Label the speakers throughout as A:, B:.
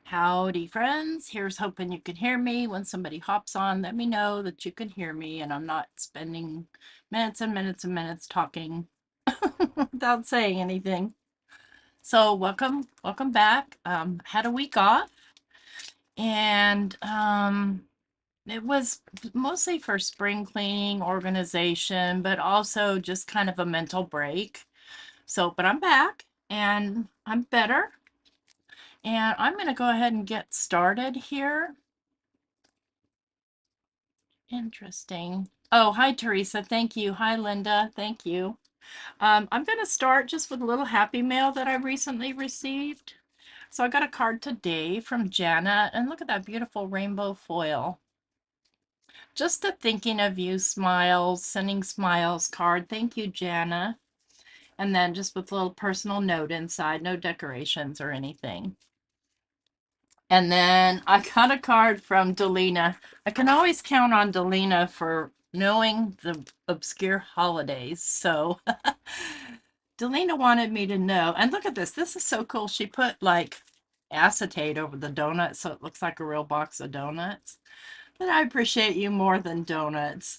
A: Howdy, friends. Here's hoping you can hear me. When somebody hops on, let me know that you can hear me and I'm not spending minutes and minutes and minutes talking without saying anything. So welcome back. Had a week off and it was mostly for spring cleaning, organization, but also just kind of a mental break. But I'm back and I'm better. And I'm going to go ahead and get started here. Interesting. Oh, hi, Teresa. Thank you. Hi, Linda. Thank you. I'm going to start just with a little happy mail that I recently received. So I got a card today from Janet, and look at that beautiful rainbow foil. Just a thinking of you smiles, sending smiles card. Thank you, Jana. And then just with a little personal note inside, no decorations or anything. And then I got a card from Delina. I can always count on Delina for knowing the obscure holidays. So Delina wanted me to know. And look at this. This is so cool. She put like acetate over the donut so it looks like a real box of donuts. But I appreciate you more than donuts.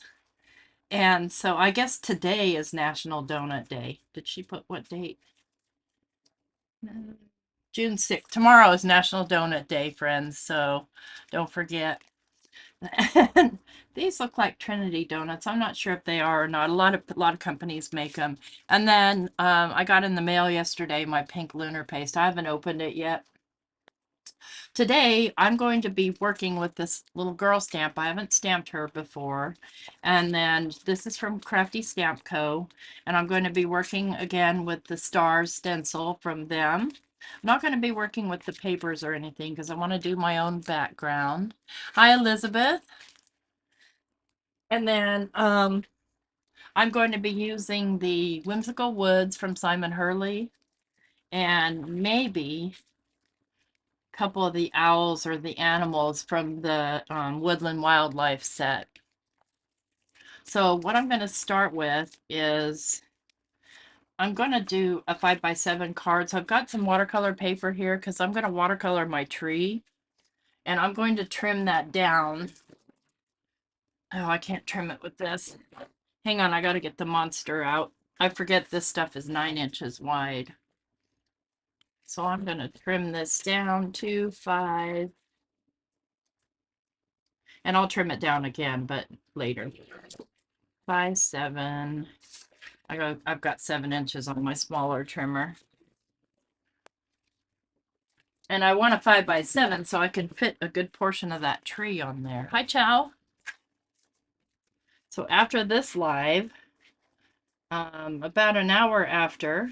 A: And so I guess today is National Donut Day. Did she put what date? June 6th. Tomorrow is National Donut Day, friends. So don't forget. And these look like Trinity donuts. I'm not sure if they are or not. A lot of companies make them. And then I got in the mail yesterday my pink Lunar paste. I haven't opened it yet. Today I'm going to be working with this little girl stamp. I haven't stamped her before. And then this is from Crafty Stamp Co. And I'm going to be working again with the stars stencil from them. I'm not going to be working with the papers or anything because I want to do my own background. Hi, Elizabeth. And then I'm going to be using the Whimsical Woods from Simon Hurley and maybe a couple of the owls or the animals from the Woodland Wildlife set. So what I'm going to start with is I'm going to do a 5x7 card. So I've got some watercolor paper here because I'm going to watercolor my tree. And I'm going to trim that down. Oh, I can't trim it with this. Hang on, I got to get the monster out. I forget this stuff is 9 inches wide. So I'm going to trim this down to 5. And I'll trim it down again, but later. 5, 7. I've got 7 inches on my smaller trimmer. And I want a 5x7 so I can fit a good portion of that tree on there. Hi, Chow. So after this live, about an hour after,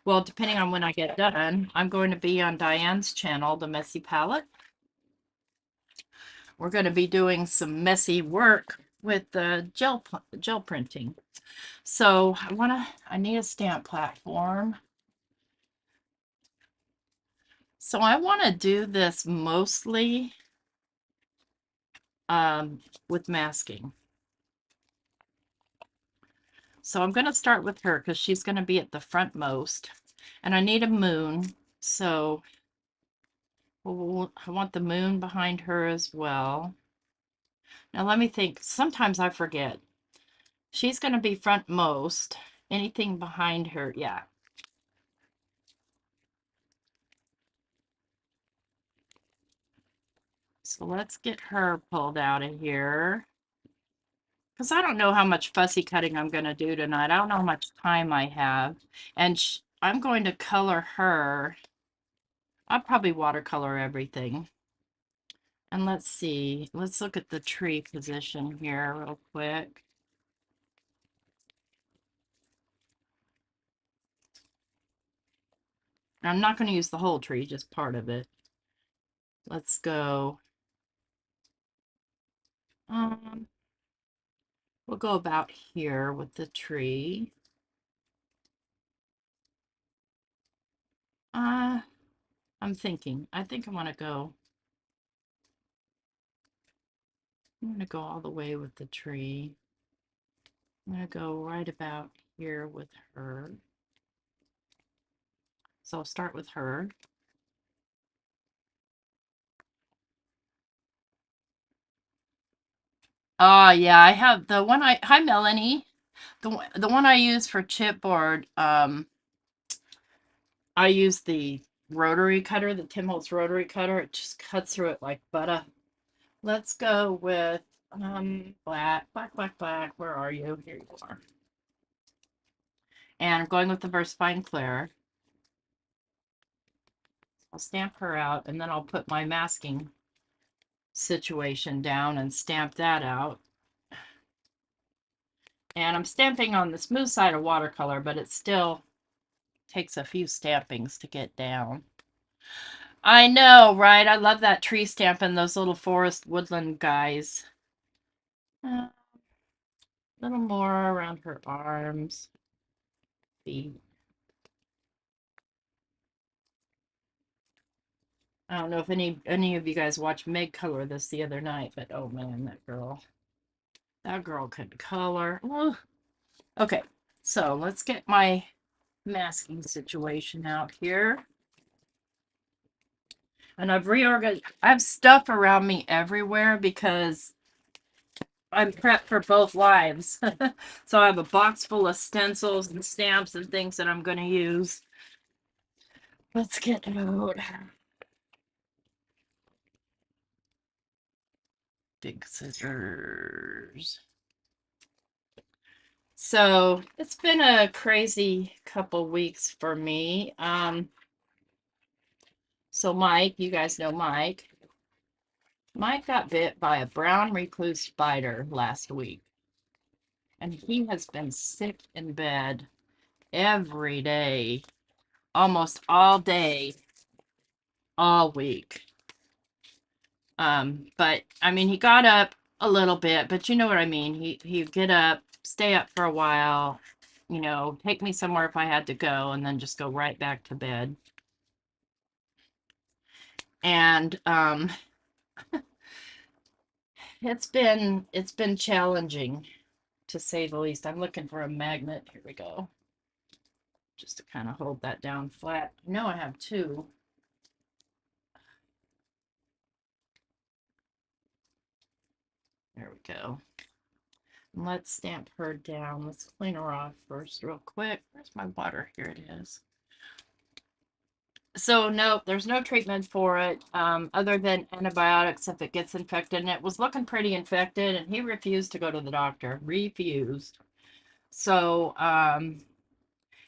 A: well, depending on when I get done, I'm going to be on Diane's channel, The Messy Palette. We're going to be doing some messy work with the gel printing. So I need a stamp platform. So I want to do this mostly with masking. So I'm going to start with her because she's going to be at the front most. And I need a moon. So I want the moon behind her as well. Now let me think. Sometimes I forget. She's going to be front most. Anything behind her, yeah. So let's get her pulled out of here. Because I don't know how much fussy cutting I'm going to do tonight. I don't know how much time I have. And I'm going to color her. I'll probably watercolor everything. And let's see. Let's look at the tree position here real quick. I'm not going to use the whole tree, just part of it. Let's go. We'll go about here with the tree. I'm thinking. I think I want to go. I'm going to go all the way with the tree. I'm going to go right about here with her. So I'll start with her. Oh, yeah, I have the one hi Melanie. The one I use for chipboard, I use the rotary cutter, the Tim Holtz rotary cutter. It just cuts through it like butter. Let's go with black, black, black, black. Where are you? Here you are. And I'm going with the VersaFine Clear. I'll stamp her out, and then I'll put my masking situation down and stamp that out. And I'm stamping on the smooth side of watercolor, but it still takes a few stampings to get down. I know, right? I love that tree stamp and those little forest woodland guys. A little more around her arms, feet. I don't know if any of you guys watched Meg color this the other night, but oh man, that girl could color. Ugh. Okay, so let's get my masking situation out here. And I've reorganized, I have stuff around me everywhere because I'm prepped for both lives. So I have a box full of stencils and stamps and things that I'm going to use. Let's get out. Big scissors. So it's been a crazy couple weeks for me. So Mike, you guys know Mike. Mike got bit by a brown recluse spider last week, and he has been sick in bed every day, almost all day, all week. But I mean, he got up a little bit, but you know what I mean. He'd get up, stay up for a while, you know, take me somewhere if I had to go, and then just go right back to bed. And it's been challenging to say the least. I'm looking for a magnet. Here we go. Just to kind of hold that down flat. I know I have two. There we go. And let's stamp her down. Let's clean her off first real quick. Where's my water? Here it is. So no, there's no treatment for it other than antibiotics if it gets infected. And it was looking pretty infected, and he refused to go to the doctor. Refused. So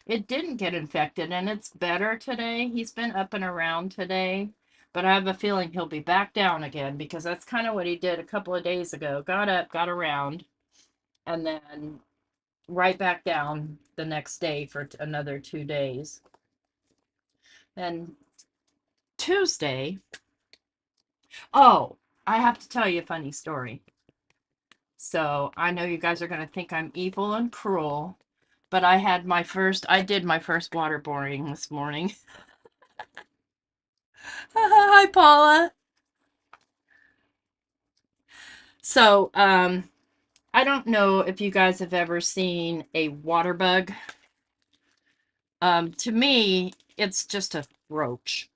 A: it didn't get infected, and it's better today. He's been up and around today, but I have a feeling he'll be back down again because that's kind of what he did a couple of days ago. Got up, got around, and then right back down the next day for another 2 days. Then Tuesday, oh, I have to tell you a funny story. So I know you guys are going to think I'm evil and cruel, but I did my first water boring this morning. Hi, Paula. So, I don't know if you guys have ever seen a water bug. To me, it's just a roach.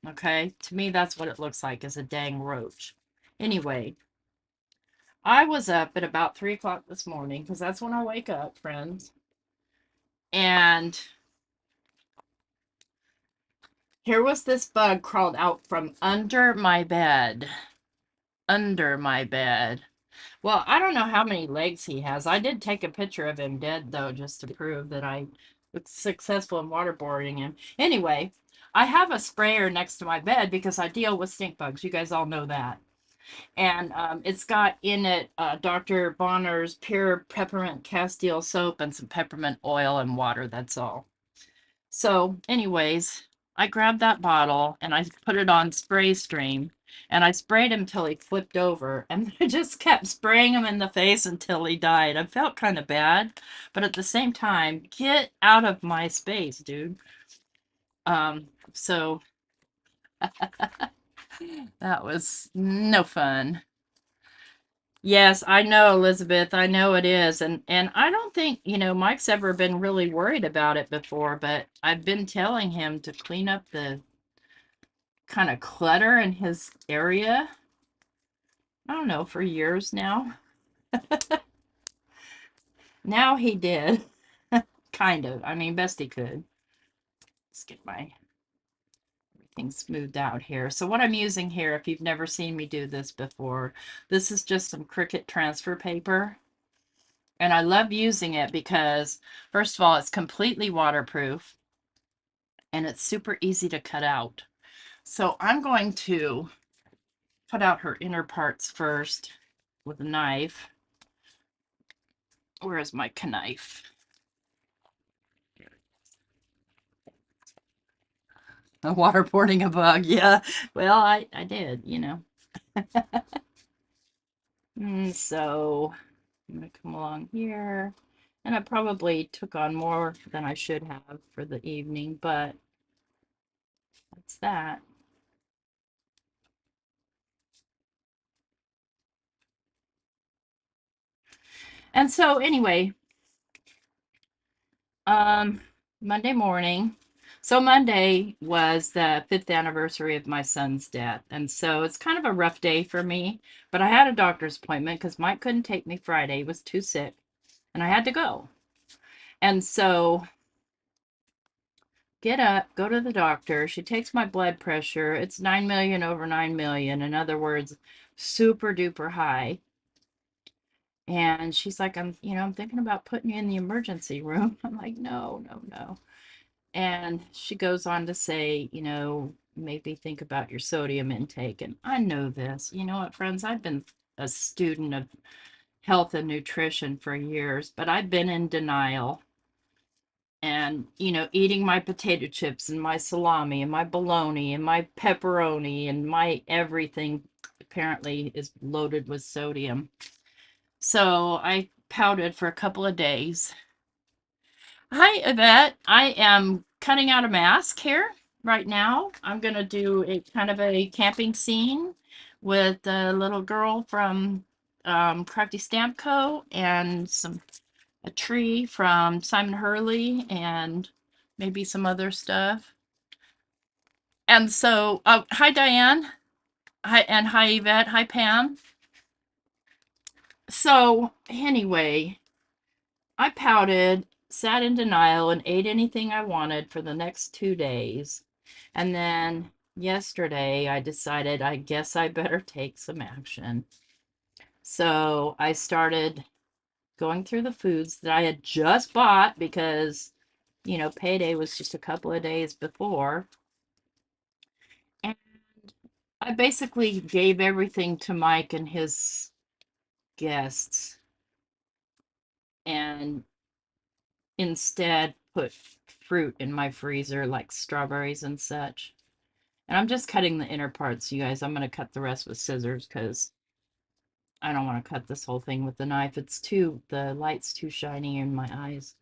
A: Okay? To me, that's what it looks like, is a dang roach. Anyway, I was up at about 3 o'clock this morning, because that's when I wake up, friends. And here was this bug crawled out from under my bed. Under my bed. Well, I don't know how many legs he has. I did take a picture of him dead, though, just to prove that I was successful in waterboarding him. Anyway, I have a sprayer next to my bed because I deal with stink bugs. You guys all know that. And it's got in it Dr. Bonner's Pure Peppermint Castile soap and some peppermint oil and water. That's all. So, anyways, I grabbed that bottle and I put it on spray stream, and I sprayed him till he flipped over, and I just kept spraying him in the face until he died. I felt kind of bad, but at the same time, get out of my space, dude. So that was no fun. Yes, I know, Elizabeth. I know it is. And I don't think, Mike's ever been really worried about it before, but I've been telling him to clean up the kind of clutter in his area. I don't know, for years now. Now he did. Kind of. I mean, best he could. Let's get my everything smoothed out here. So what I'm using here, if you've never seen me do this before, this is just some Cricut transfer paper. And I love using it because, first of all, it's completely waterproof and it's super easy to cut out. So I'm going to cut out her inner parts first with a knife. Where is my knife? Waterboarding a bug, yeah. Well, I did, you know. So I'm going to come along here. And I probably took on more than I should have for the evening, but that's that. And so anyway, Monday morning. So Monday was the 5th anniversary of my son's death. And so it's kind of a rough day for me, but I had a doctor's appointment because Mike couldn't take me Friday. He was too sick and I had to go. And so get up, go to the doctor. She takes my blood pressure. It's 9 million over 9 million. In other words, super duper high. And she's like, I'm thinking about putting you in the emergency room. I'm like, no, no, no. And she goes on to say, maybe think about your sodium intake. And I know this. You know what, friends? I've been a student of health and nutrition for years, but I've been in denial. And, eating my potato chips and my salami and my bologna and my pepperoni and my everything apparently is loaded with sodium. So I pouted for a couple of days. Hi, Yvette. I am cutting out a mask here right now. I'm going to do a kind of a camping scene with the little girl from Crafty Stamp Co. and a tree from Simon Hurley and maybe some other stuff. And so, hi, Diane. Hi, and hi, Yvette. Hi, Pam. So, anyway, I pouted, sat in denial, and ate anything I wanted for the next 2 days. And then yesterday, I decided I guess I better take some action. So I started going through the foods that I had just bought because, payday was just a couple of days before. And I basically gave everything to Mike and his guests and instead put fruit in my freezer like strawberries and such. And I'm just cutting the inner parts, you guys. I'm going to cut the rest with scissors because I don't want to cut this whole thing with the knife. The light's too shiny in my eyes.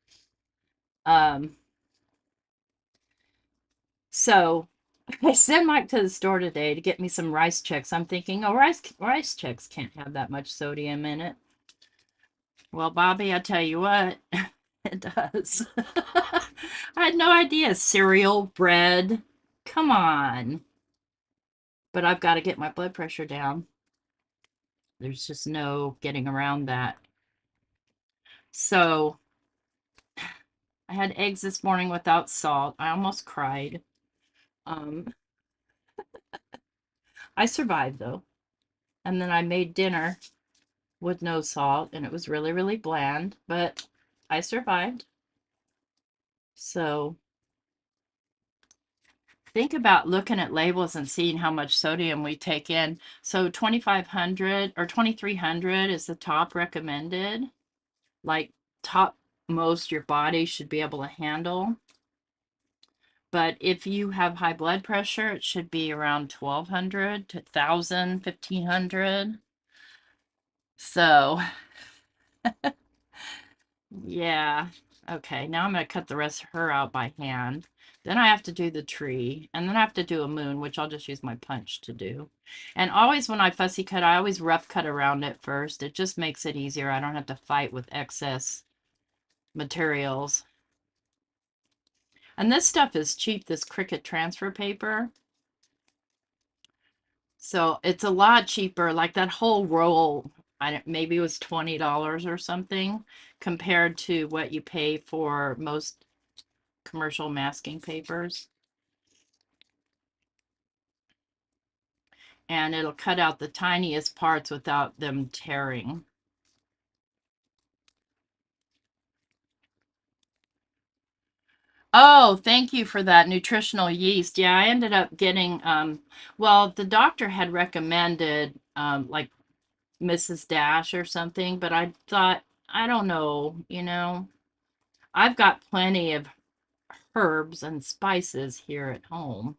A: So I sent Mike to the store today to get me some rice checks. I'm thinking, oh, rice checks can't have that much sodium in it. Well, Bobby, I tell you what, it does. I had no idea. Cereal, bread, come on. But I've got to get my blood pressure down. There's just no getting around that. So I had eggs this morning without salt. I almost cried. I survived though. And then I made dinner with no salt and it was really, really bland, but I survived. So think about looking at labels and seeing how much sodium we take in. So 2,500 or 2,300 is the top recommended, like top most your body should be able to handle. But if you have high blood pressure, it should be around 1,200 to 1,000, 1,500. So, yeah. Okay, now I'm going to cut the rest of her out by hand. Then I have to do the tree, and then I have to do a moon, which I'll just use my punch to do. And always when I fussy cut, I always rough cut around it first. It just makes it easier. I don't have to fight with excess materials. And this stuff is cheap, this Cricut transfer paper. So it's a lot cheaper. Like that whole roll maybe it was $20 or something compared to what you pay for most commercial masking papers. And it'll cut out the tiniest parts without them tearing. Oh, thank you for that nutritional yeast. Yeah, I ended up getting, well, the doctor had recommended like Mrs. Dash or something, but I thought, I don't know, I've got plenty of herbs and spices here at home.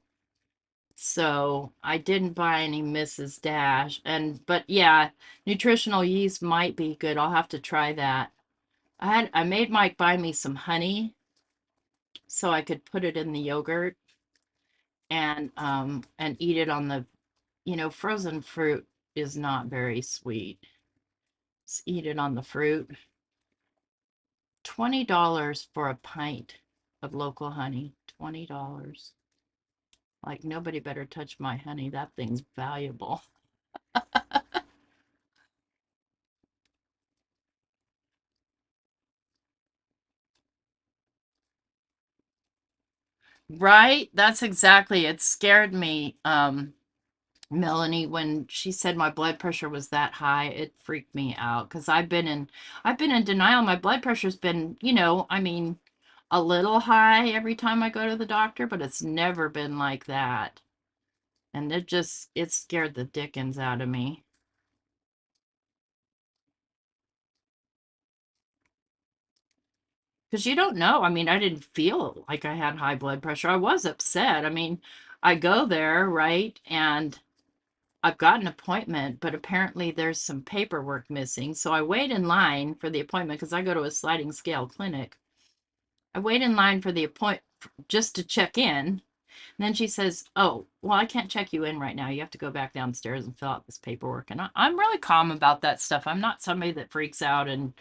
A: So I didn't buy any Mrs. Dash. But yeah, nutritional yeast might be good. I'll have to try that. I made Mike buy me some honey so I could put it in the yogurt and eat it on the, frozen fruit is not very sweet. Just eat it on the fruit. $20 for a pint of local honey. $20. Like nobody better touch my honey. That thing's valuable. Right? That's exactly. It scared me. Melanie, when she said my blood pressure was that high, it freaked me out because I've been in denial. My blood pressure's been, I mean, a little high every time I go to the doctor, but it's never been like that. And it scared the dickens out of me. Because you don't know. I mean, I didn't feel like I had high blood pressure. I was upset. I mean, I go there, right? And I've got an appointment, but apparently there's some paperwork missing. So I wait in line for the appointment because I go to a sliding scale clinic. I wait in line for the appointment just to check in. And then she says, "Oh, well, I can't check you in right now. You have to go back downstairs and fill out this paperwork." And I'm really calm about that stuff. I'm not somebody that freaks out and,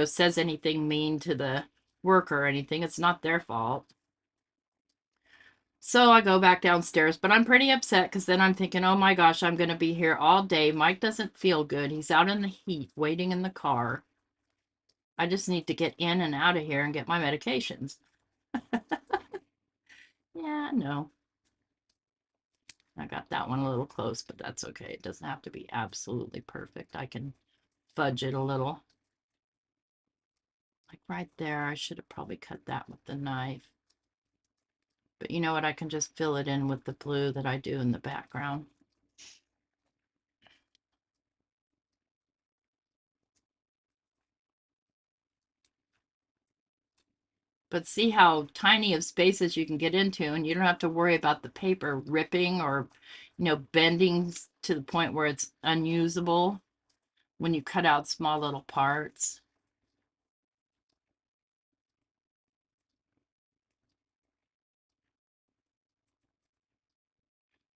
A: says anything mean to the worker or anything. It's not their fault. So I go back downstairs, but I'm pretty upset because then I'm thinking, oh my gosh, I'm going to be here all day. Mike doesn't feel good. He's out in the heat waiting in the car. I just need to get in and out of here and get my medications. Yeah, no. I got that one a little close, but that's okay. It doesn't have to be absolutely perfect. I can fudge it a little. Like right there, I should have probably cut that with the knife. But you know what? I can just fill it in with the blue that I do in the background. But see how tiny of spaces you can get into, and you don't have to worry about the paper ripping or, bending to the point where it's unusable when you cut out small little parts.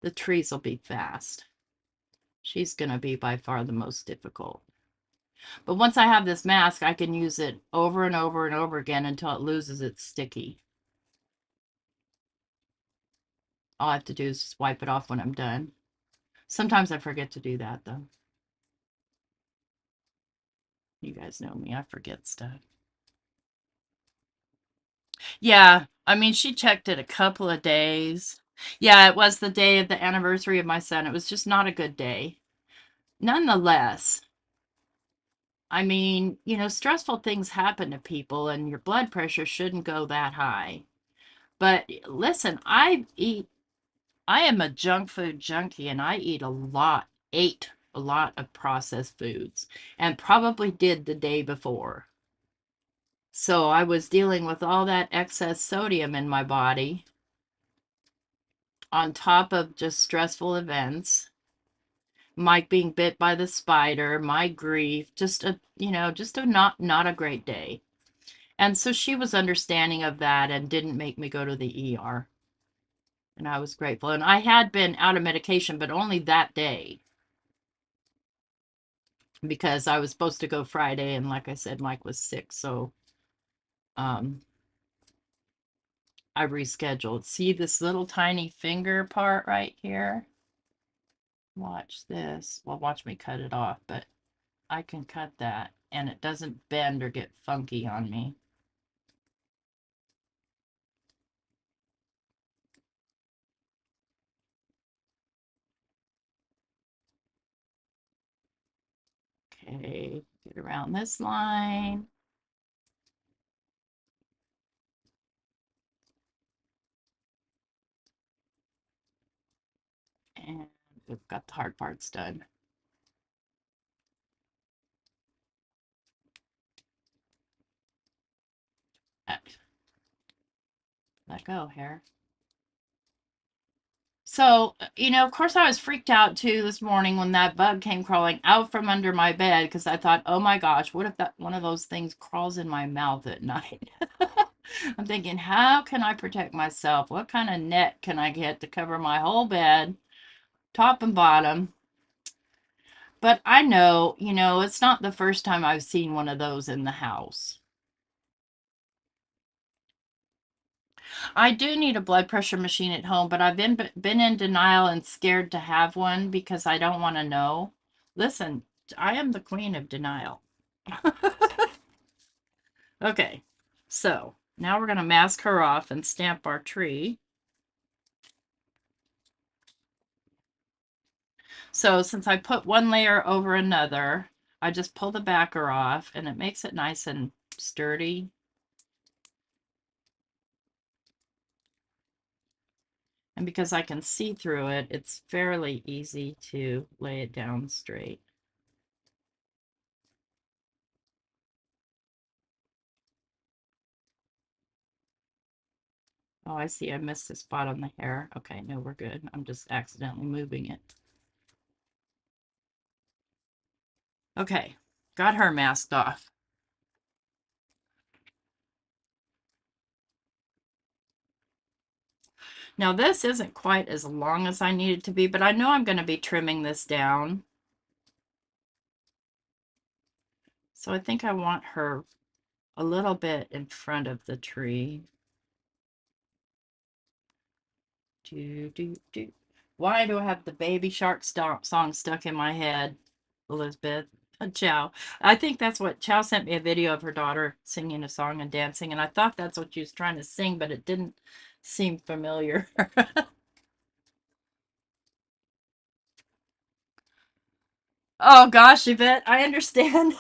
A: The trees will be fast. She's going to be by far the most difficult. But once I have this mask, I can use it over and over and over again until it loses its sticky. All I have to do is just wipe it off when I'm done. Sometimes I forget to do that, though. You guys know me, I forget stuff. Yeah, I mean, she checked it a couple of days. Yeah, it was the day of the anniversary of my son. It was just not a good day. Nonetheless, I mean, stressful things happen to people and your blood pressure shouldn't go that high. But listen, I am a junk food junkie and I ate a lot of processed foods and probably did the day before. So I was dealing with all that excess sodium in my body on top of just stressful events. Mike being bit by the spider, my grief, just a not a great day. And so she was understanding of that and didn't make me go to the ER. And I was grateful. And I had been out of medication, but only that day because I was supposed to go Friday. And like I said, Mike was sick. So um, I rescheduled. See this little tiny finger part right here? Watch this. Well, watch me cut it off, but I can cut that and it doesn't bend or get funky on me. Okay, get around this line. And we've got the hard parts done. Let go, hair. So, of course, I was freaked out too this morning when that bug came crawling out from under my bed because I thought, oh my gosh, what if that one of those things crawls in my mouth at night? I'm thinking, how can I protect myself? What kind of net can I get to cover my whole bed, top and bottom? But I know, it's not the first time I've seen one of those in the house. I do need a blood pressure machine at home, but I've been in denial and scared to have one because I don't want to know. Listen, I am the queen of denial. Okay, so now we're going to mask her off and stamp our tree. So since I put one layer over another, I just pull the backer off and it makes it nice and sturdy. And because I can see through it, it's fairly easy to lay it down straight. Oh, I see. I missed a spot on the hair. Okay, no, we're good. I'm just accidentally moving it. Okay, got her masked off. Now this isn't quite as long as I need it to be, but I know I'm going to be trimming this down. So I think I want her a little bit in front of the tree. Do, do, do. Why do I have the Baby Shark song stuck in my head, Elizabeth? Chow. I think that's what Chow sent me a video of her daughter singing a song and dancing, and I thought that's what she was trying to sing, but it didn't seem familiar. Oh gosh, Yvette, I understand.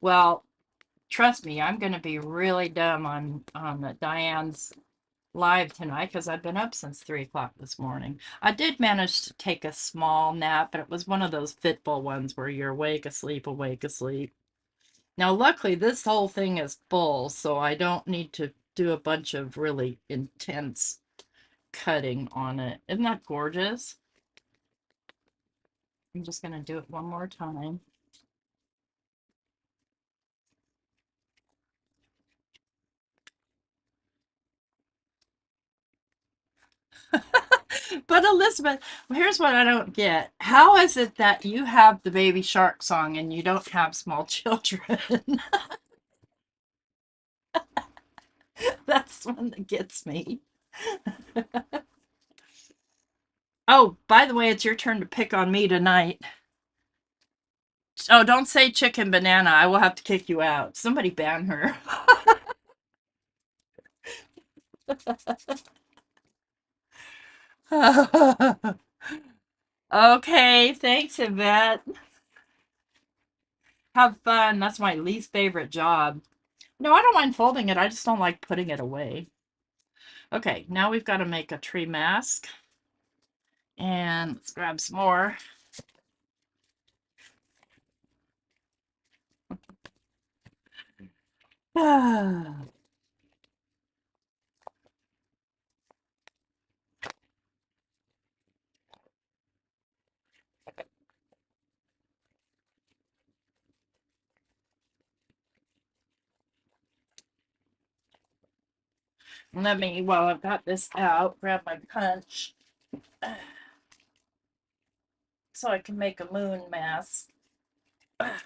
A: Well, trust me, I'm going to be really dumb on Diane's live tonight because I've been up since 3 o'clock this morning. I did manage to take a small nap, but it was one of those fitful ones where you're awake, asleep, awake, asleep. Now, luckily, this whole thing is full, so I don't need to do a bunch of really intense cutting on it. Isn't that gorgeous? I'm just going to do it one more time. But Elizabeth, here's what I don't get. How is it that you have the Baby Shark song and you don't have small children? That's one that gets me. Oh, by the way, it's your turn to pick on me tonight. Oh, don't say chicken banana. I will have to kick you out. Somebody ban her. Okay, thanks, Yvette. Have fun. That's my least favorite job. No, I don't mind folding it. I just don't like putting it away. Okay, now we've got to make a tree mask. And let's grab some more. Let me, while I've got this out, grab my punch so I can make a moon mask. I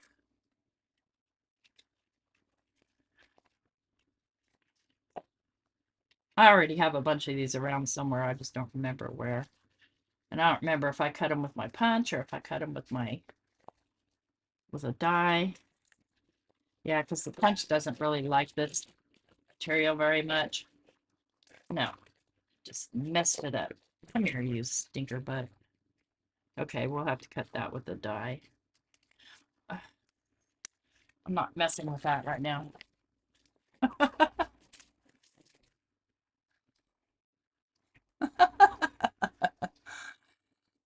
A: already have a bunch of these around somewhere. I just don't remember where. And I don't remember if I cut them with my punch or if I cut them with a die. Yeah, because the punch doesn't really like this material very much. No, just messed it up. Come here, you stinker butt. Okay, we'll have to cut that with a die. I'm not messing with that right now.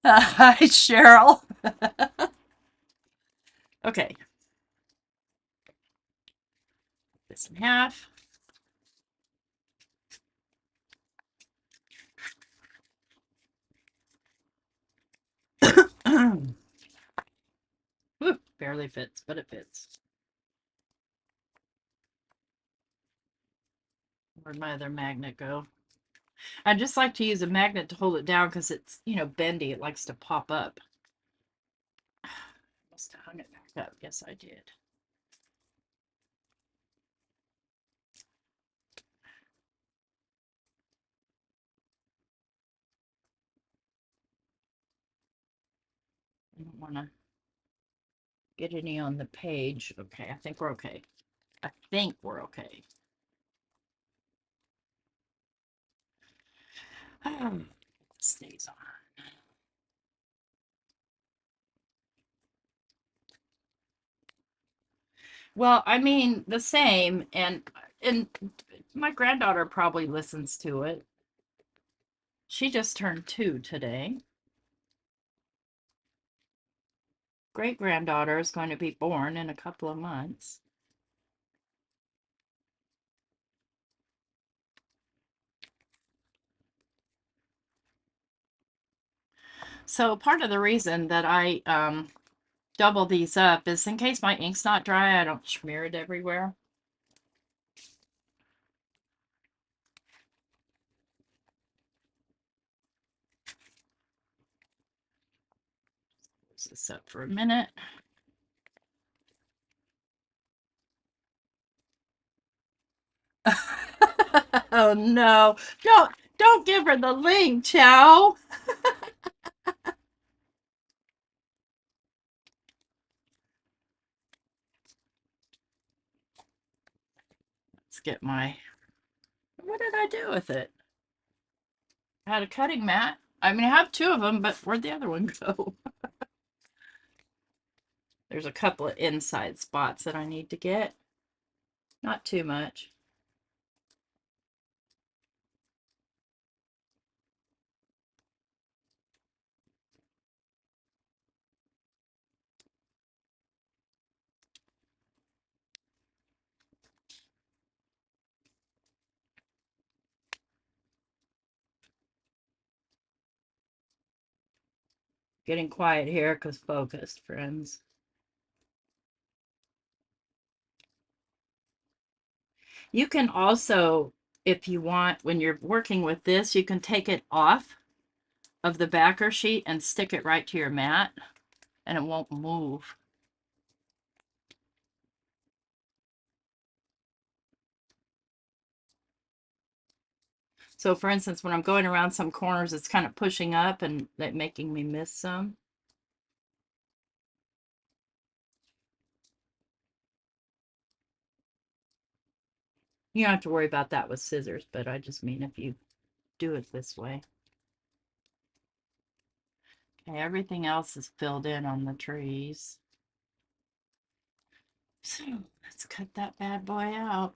A: Hi, Cheryl. Okay. This in half. Ooh, barely fits, but it fits. Where'd my other magnet go? I just like to use a magnet to hold it down because it's, bendy. It likes to pop up. Must have hung it back up. Yes, I did. I don't want to get any on the page. Okay, I think we're okay. I think we're okay. It stays on. Well, I mean, the same, and my granddaughter probably listens to it. She just turned 2 today. Great granddaughter is going to be born in a couple of months. So part of the reason that I double these up is in case my ink's not dry, I don't smear it everywhere. Close this up for a minute. Oh no. Don't give her the link, Chow. Let's get my, what did I do with it? I had a cutting mat. I mean, I have 2 of them, but where'd the other one go? There's a couple of inside spots that I need to get. Not too much. Getting quiet here because focused, friends. You can also, if you want, when you're working with this, you can take it off of the backer sheet and stick it right to your mat and it won't move. So for instance, when I'm going around some corners, it's kind of pushing up and making me miss some. You don't have to worry about that with scissors, but I just mean if you do it this way. Okay, everything else is filled in on the trees. So let's cut that bad boy out.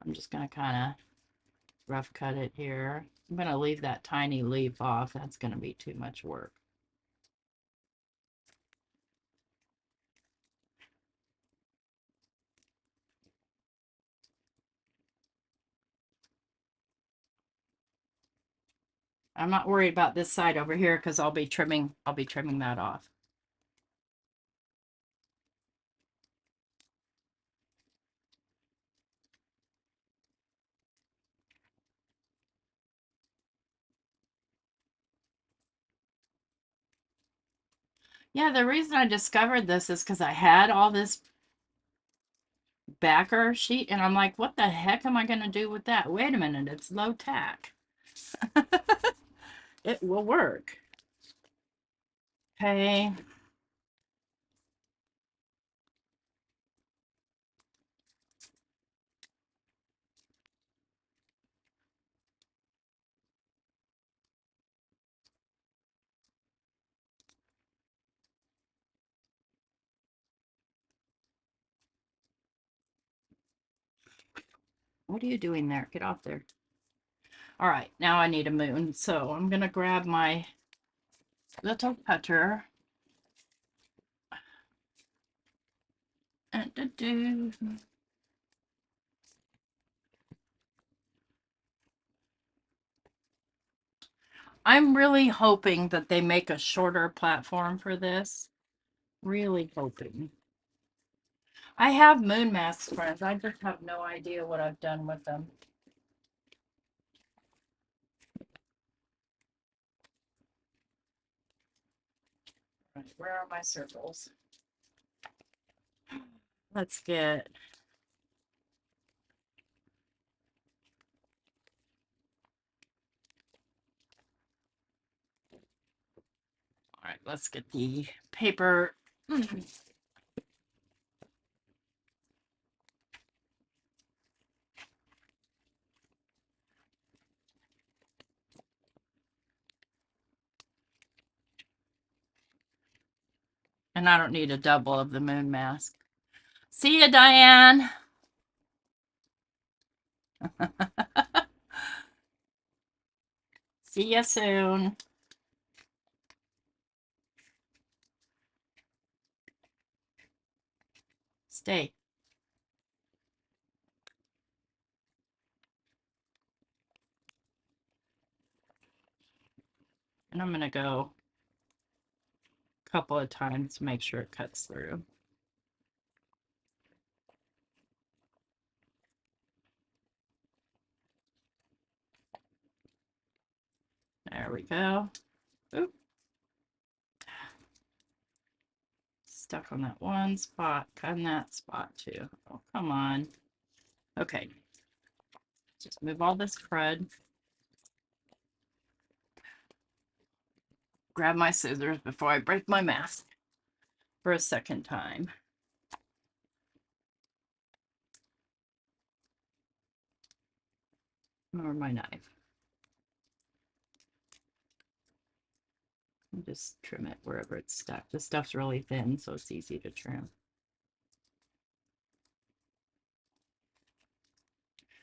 A: I'm just going to kind of rough cut it here. I'm going to leave that tiny leaf off. That's going to be too much work. I'm not worried about this side over here because I'll be trimming that off. Yeah, the reason I discovered this is because I had all this backer sheet and I'm like, what the heck am I going to do with that? Wait a minute, it's low tack. it will work. Okay. What are you doing there? Get off there. All right, now I need a moon. So I'm going to grab my little cutter. I'm really hoping that they make a shorter platform for this. Really hoping. I have moon masks, friends. I just have no idea what I've done with them. Right, where are my circles? Let's get... All right, let's get the paper. And I don't need a double of the moon mask. See ya, Diane. See ya soon. Stay. And I'm going to go a couple of times to make sure it cuts through. There we go. Oop. Stuck on that one spot. Cut in that spot too. Oh, come on. Okay. Just move all this crud. Grab my scissors before I break my mask for a second time. Or my knife. And just trim it wherever it's stuck. This stuff's really thin, so it's easy to trim.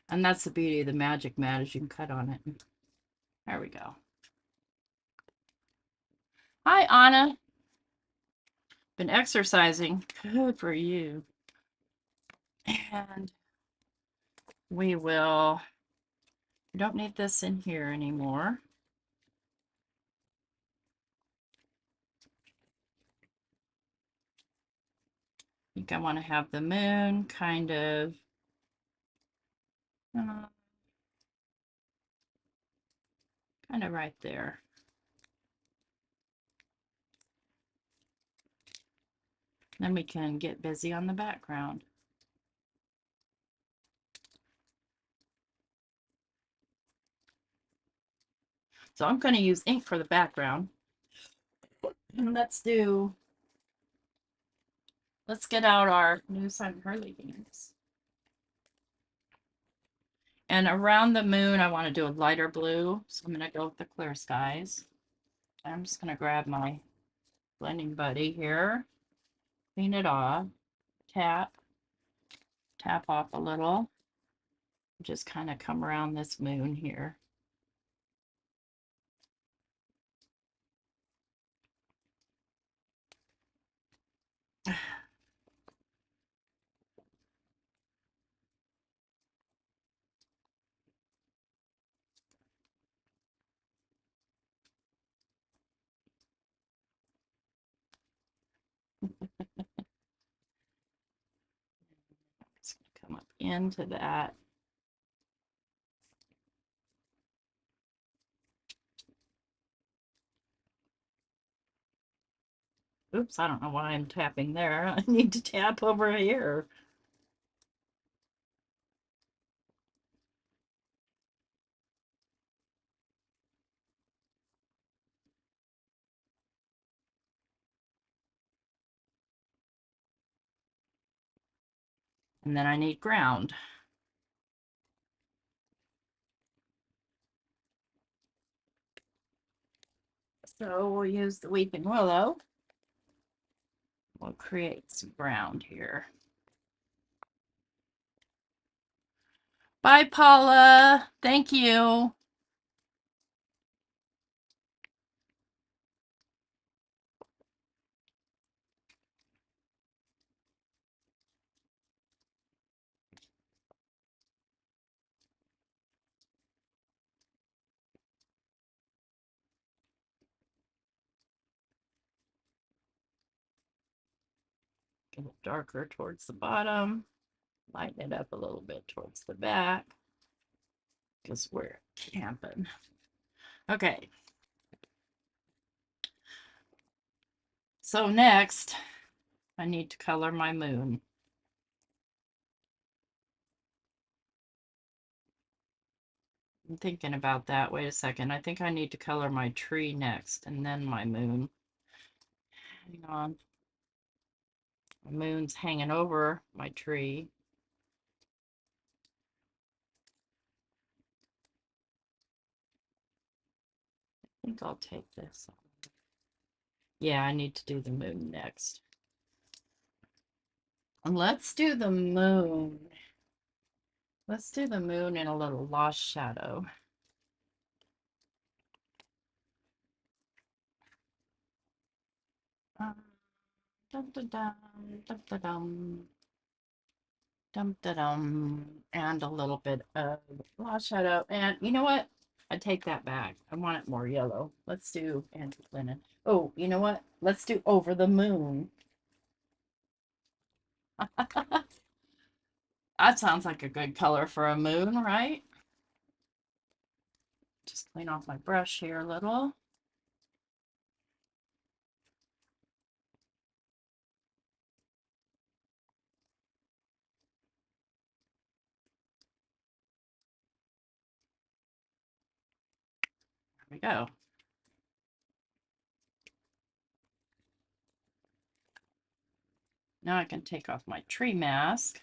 A: And that's the beauty of the magic mat, is you can cut on it. There we go. Hi, Anna. Been exercising. Good for you. And we don't need this in here anymore. I think I want to have the moon kind of right there. Then we can get busy on the background. So I'm going to use ink for the background. And let's get out our new Sun Hurley Inks. And around the moon, I want to do a lighter blue. So I'm going to go with the Clear Skies. I'm just going to grab my blending buddy here, clean it off, tap off a little, just kind of come around this moon here. Just gonna come up into that. Oops, I don't know why I'm tapping there. I need to tap over here. And then I need ground. So we'll use the Weeping Willow. We'll create some ground here. Bye, Paula. Thank you. Get it darker towards the bottom. Lighten it up a little bit towards the back because we're camping. Okay. So next, I need to color my moon. I'm thinking about that. Wait a second. I think I need to color my tree next and then my moon. Hang on. My moon's hanging over my tree. I think I'll take this. Yeah, I need to do the moon next. And let's do the moon. Let's do the moon in a little lost shadow. Dum dum dum dum dum dum dum dum dum, and a little bit of lost shadow. And you know what? I take that back. I want it more yellow. Let's do antique linen. Oh, you know what? Let's do over the moon. That sounds like a good color for a moon, right? Just clean off my brush here a little. There we go. Now I can take off my tree mask.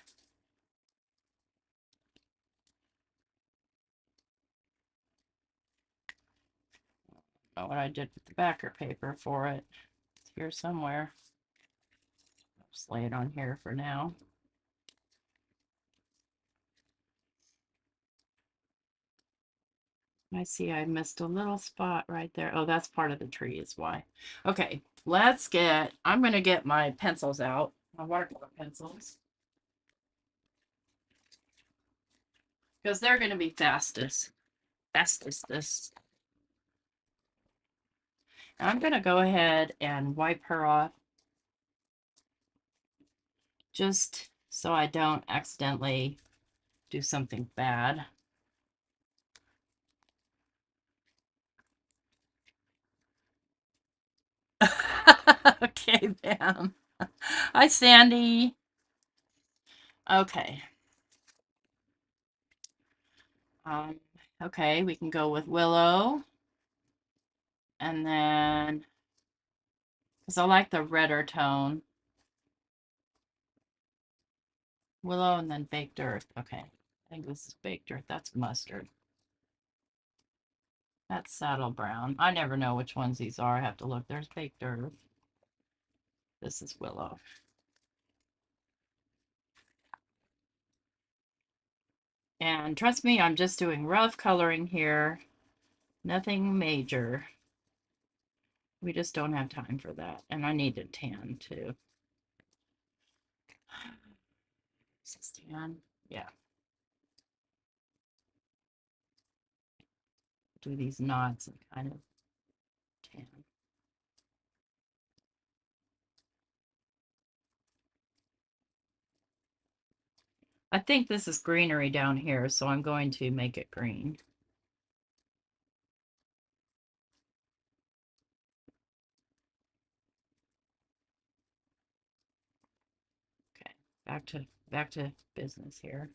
A: I don't know what I did with the backer paper for it. It's here somewhere. I'll just lay it on here for now. I see I missed a little spot right there. Oh, that's part of the tree is why. Okay, I'm going to get my pencils out, my watercolor pencils. Because they're going to be fastest this. And I'm going to go ahead and wipe her off just so I don't accidentally do something bad. Okay, Pam. Hi, Sandy. Okay. Um, okay, we can go with Willow. And then, because I like the redder tone. Willow and then Baked Earth. Okay, I think this is Baked Earth. That's mustard. That's Saddle Brown. I never know which ones these are. I have to look. There's Baked Earth. This is Willow. And trust me, I'm just doing rough coloring here. Nothing major. We just don't have time for that. And I need a tan too. Is this tan? Yeah. Do these knots and kind of tan. I think this is greenery down here, so I'm going to make it green. Okay, back to business here.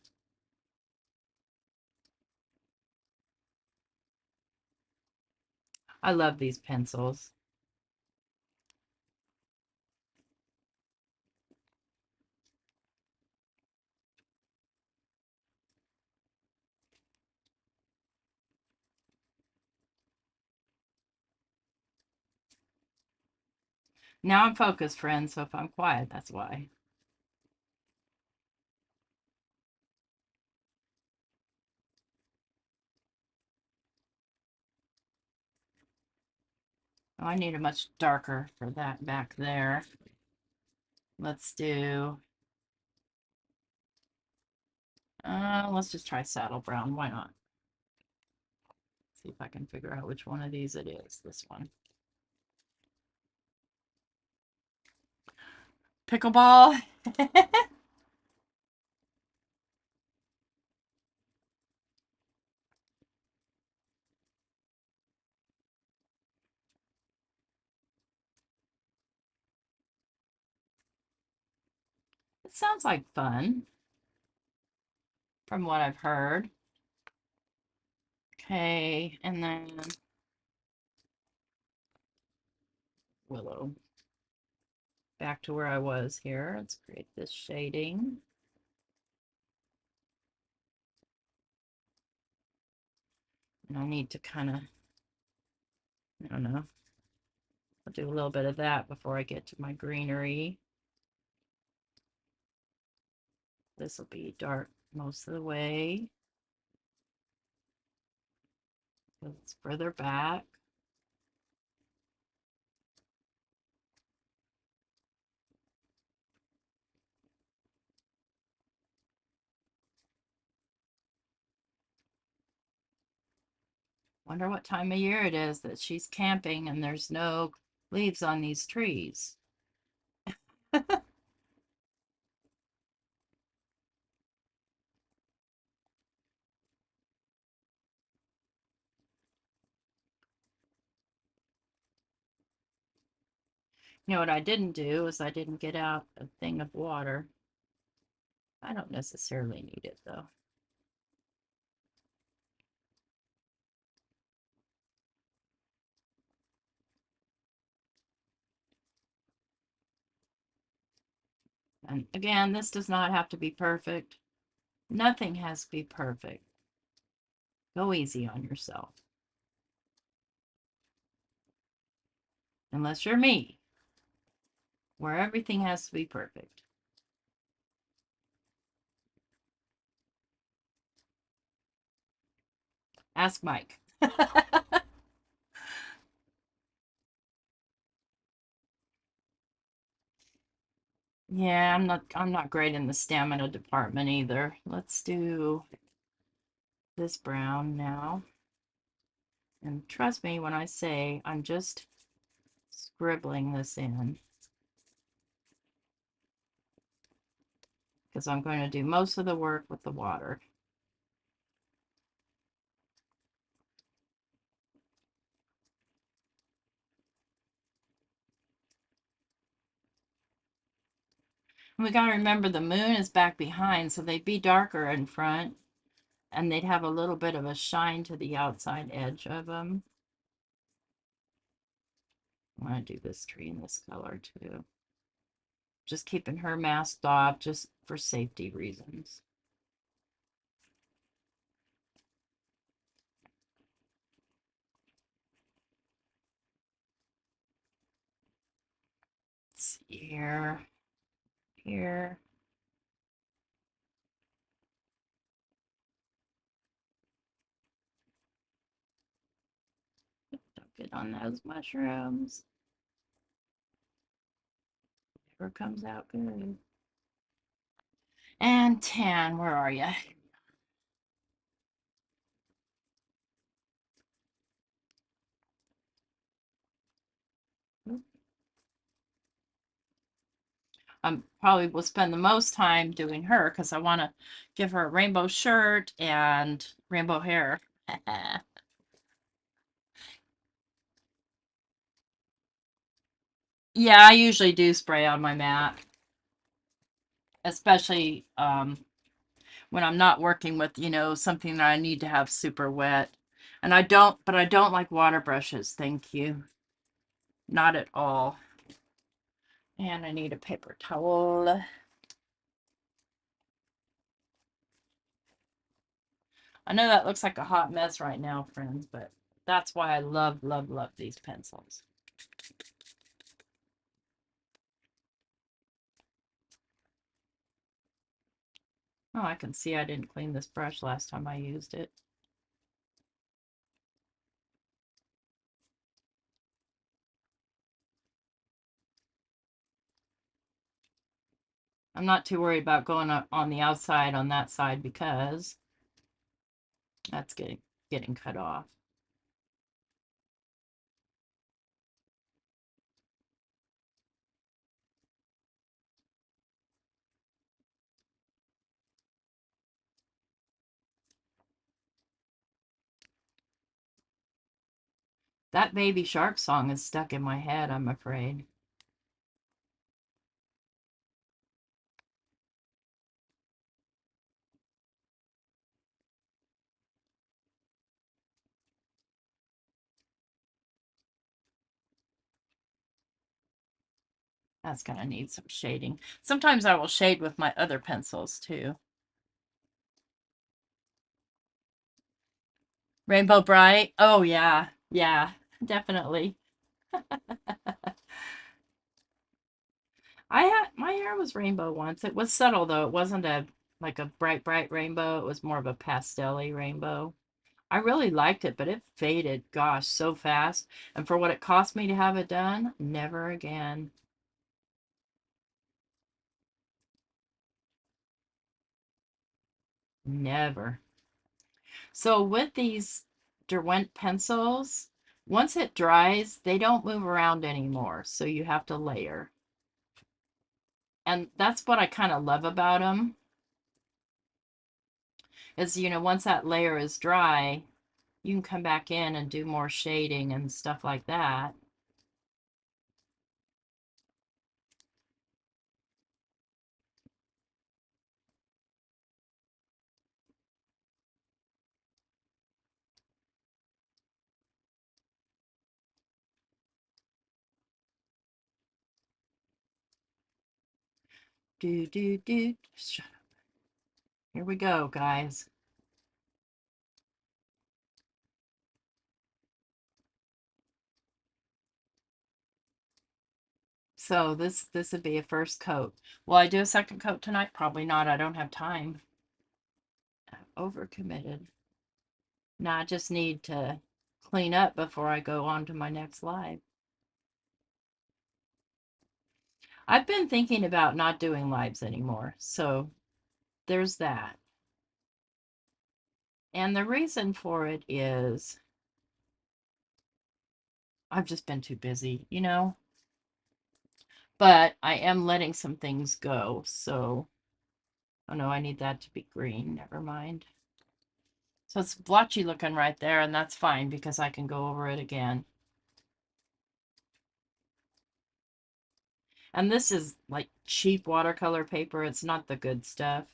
A: I love these pencils. Now I'm focused, friends, so if I'm quiet, that's why. Oh, I need a much darker for that back there. Let's just try saddle brown. Why not? See if I can figure out which one of these it is. This one. Pickleball. It sounds like fun from what I've heard. Okay, and then Willow. Back to where I was here. Let's create this shading. And I need to kind of, I don't know, I'll do a little bit of that before I get to my greenery. This will be dark most of the way. It's further back. Wonder what time of year it is that she's camping and there's no leaves on these trees. You know what I didn't do is I didn't get out a thing of water. I don't necessarily need it though. And again, this does not have to be perfect. Nothing has to be perfect. Go easy on yourself. Unless you're me, where everything has to be perfect. Ask Mike. Yeah, I'm not great in the stamina department either. Let's do this brown now. And trust me when I say I'm just scribbling this in, because I'm going to do most of the work with the water. And we got to remember the moon is back behind, so they'd be darker in front, and they'd have a little bit of a shine to the outside edge of them. I want to do this tree in this color too. Just keeping her masked off just for safety reasons. Let's see here. Here. Don't get on those mushrooms. Never comes out good. And tan, where are you? I probably will spend the most time doing her because I want to give her a rainbow shirt and rainbow hair. Yeah, I usually do spray on my mat, especially when I'm not working with, something that I need to have super wet. And I don't like water brushes, thank you. Not at all. And I need a paper towel. I know that looks like a hot mess right now, friends, but that's why I love, love, love these pencils. Oh, I can see I didn't clean this brush last time I used it. I'm not too worried about going on the outside on that side because that's getting cut off. That Baby Shark song is stuck in my head, I'm afraid. That's gonna need some shading. Sometimes I will shade with my other pencils too. Rainbow Bright. Oh yeah. Yeah, definitely. I had my hair was rainbow once. It was subtle though. It wasn't a like a bright rainbow. It was more of a pastel-y rainbow. I really liked it, but it faded, gosh, so fast. And for what it cost me to have it done, never again. Never. So with these Derwent pencils, once it dries, they don't move around anymore. So you have to layer. And that's what I kind of love about them is, once that layer is dry, you can come back in and do more shading and stuff like that. Do, do, do. Here we go, guys. So this would be a first coat. Will I do a second coat tonight? Probably not. I don't have time. I'm overcommitted. Now I just need to clean up before I go on to my next live. I've been thinking about not doing lives anymore, so there's that. And the reason for it is I've just been too busy, But I am letting some things go, so oh no, I need that to be green. Never mind. So it's blotchy looking right there, and that's fine because I can go over it again. And this is like cheap watercolor paper. It's not the good stuff.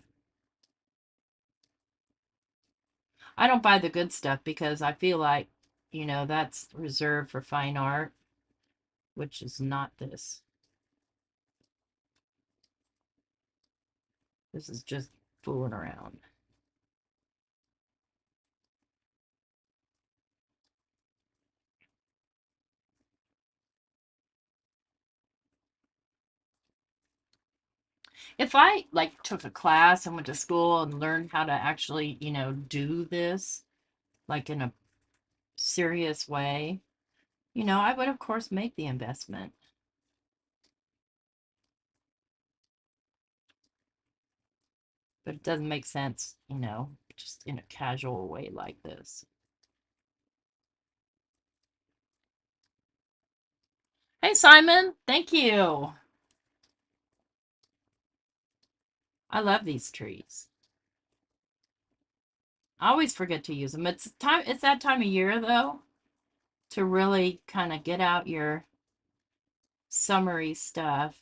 A: I don't buy the good stuff because I feel like, that's reserved for fine art, which is not this. This is just fooling around. If I like took a class and went to school and learned how to actually, do this like in a serious way, I would of course make the investment. But it doesn't make sense, just in a casual way like this. Hey, Simon, thank you. I love these trees. I always forget to use them. It's that time of year though to really kind of get out your summery stuff.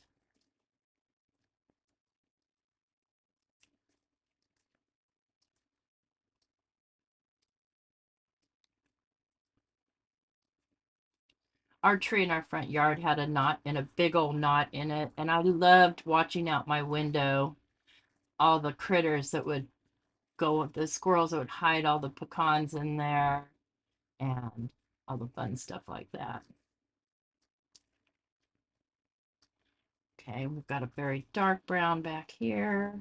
A: Our tree in our front yard had a big old knot in it, and I loved watching out my window all the critters that would the squirrels that would hide all the pecans in there and all the fun stuff like that. Okay, we've got a very dark brown back here.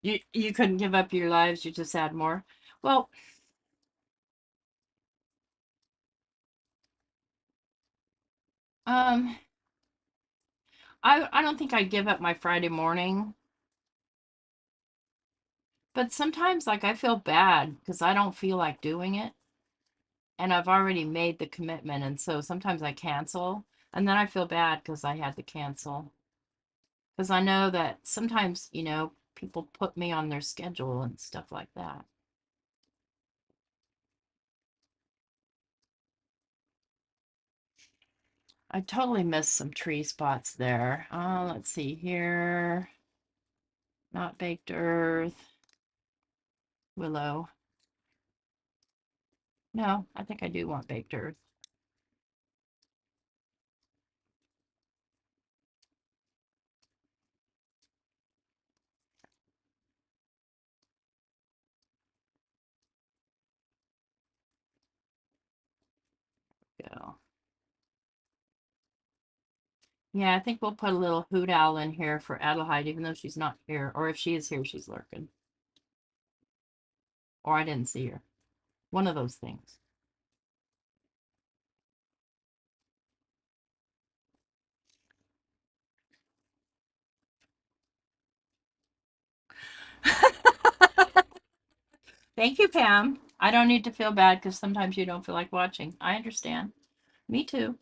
A: You couldn't give up your lives, you just add more. Well, um, I don't think I'd give up my Friday morning, but sometimes like I feel bad because I don't feel like doing it, and I've already made the commitment, and so sometimes I cancel, and then I feel bad because I had to cancel. Because I know that sometimes, people put me on their schedule and stuff like that. I totally missed some tree spots there. Let's see here. Not baked earth. Willow. No, I think I do want baked earth. Go. Yeah, I think we'll put a little hoot owl in here for Adelheid, even though she's not here. Or if she is here, she's lurking. Or I didn't see her. One of those things. Thank you, Pam. I don't need to feel bad because sometimes you don't feel like watching. I understand. Me too.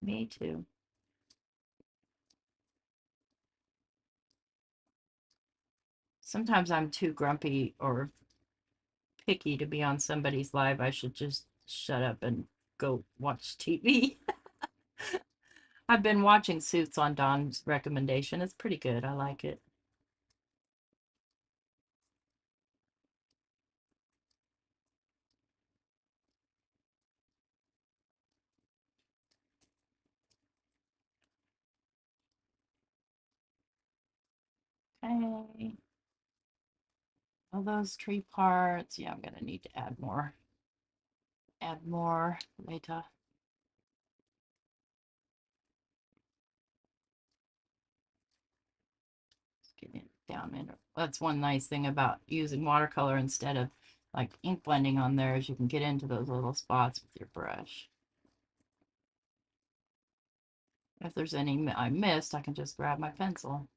A: Me too. Sometimes I'm too grumpy or picky to be on somebody's live. I should just shut up and go watch TV. I've been watching Suits on Don's recommendation. It's pretty good. I like it. Okay. All those tree parts. Yeah, I'm gonna need to add more. Add more later. Get it down in. That's one nice thing about using watercolor instead of like ink blending on there is you can get into those little spots with your brush. If there's any I missed, I can just grab my pencil.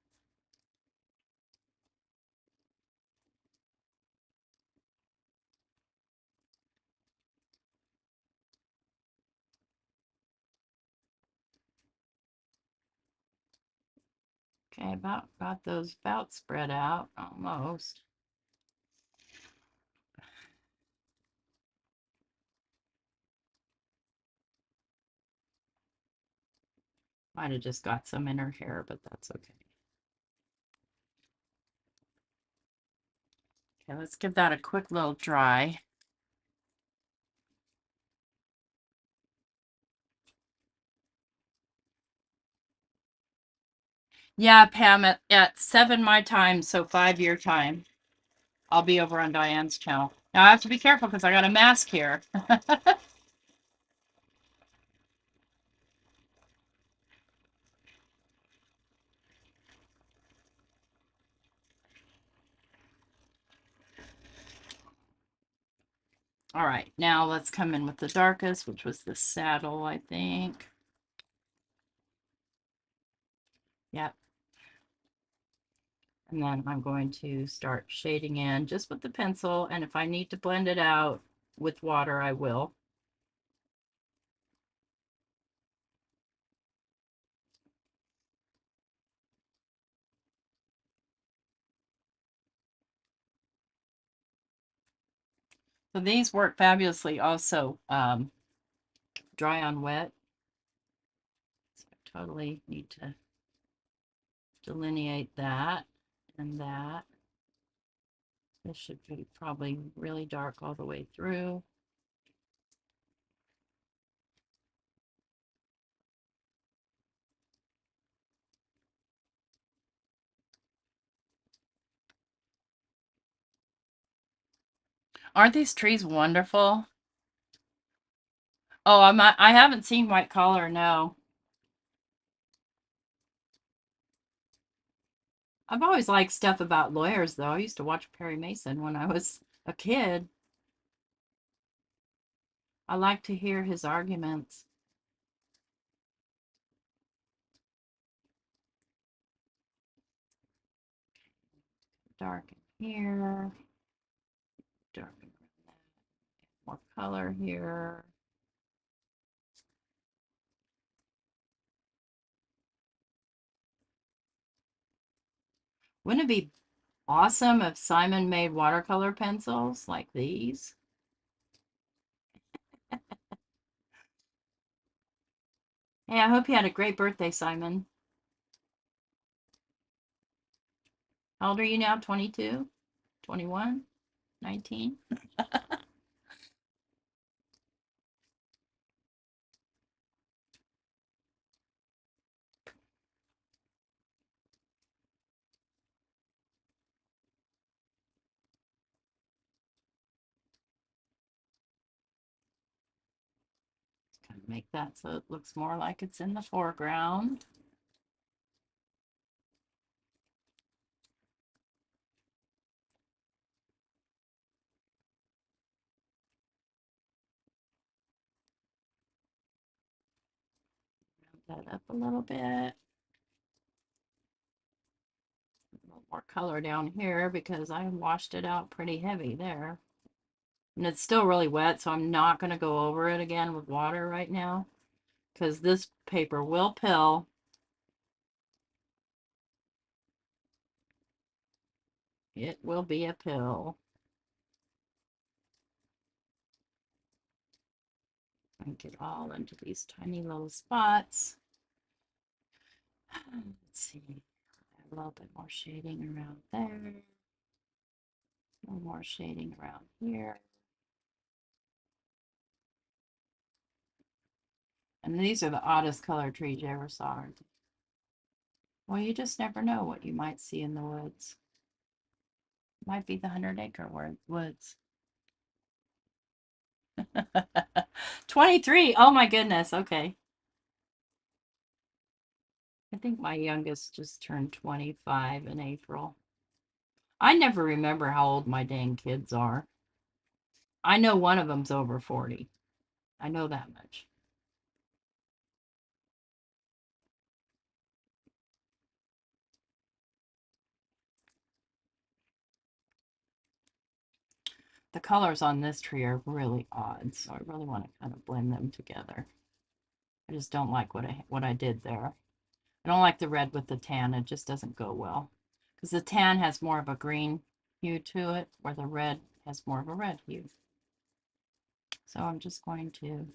A: Okay, about got those about spread out almost. Might have just got some in her hair, but that's okay. Okay, let's give that a quick little dry. Yeah, Pam, at 7 my time, so 5 your time. I'll be over on Diane's channel. Now I have to be careful because I got a mask here. All right, now let's come in with the darkest, which was the saddle, I think. Yep. And then I'm going to start shading in just with the pencil, and if I need to blend it out with water, I will. So these work fabulously also dry on wet. So I totally need to delineate that and that. This should be probably really dark all the way through. Aren't these trees wonderful? Oh, I haven't seen white collar, no. I've always liked stuff about lawyers, though. I used to watch Perry Mason when I was a kid. I like to hear his arguments. Darken here, darken that, more color here. Wouldn't it be awesome if Simon made watercolor pencils like these? Hey, I hope you had a great birthday, Simon. How old are you now? 22? 21? 19? Kind of make that so it looks more like it's in the foreground. Round that up a little bit. A little more color down here because I washed it out pretty heavy there. And it's still really wet, so I'm not going to go over it again with water right now because this paper will pill. It will be a pill. And get all into these tiny little spots. Let's see, a little bit more shading around there. A little more shading around here. And these are the oddest color trees you ever saw. Well, you just never know what you might see in the woods. Might be the 100-acre woods. 23. Oh my goodness. Okay. I think my youngest just turned 25 in April. I never remember how old my dang kids are. I know one of them's over 40. I know that much. The colors on this tree are really odd, so I really want to kind of blend them together. I just don't like what I did there. I don't like the red with the tan. It just doesn't go well. Because the tan has more of a green hue to it, where the red has more of a red hue. So I'm just going to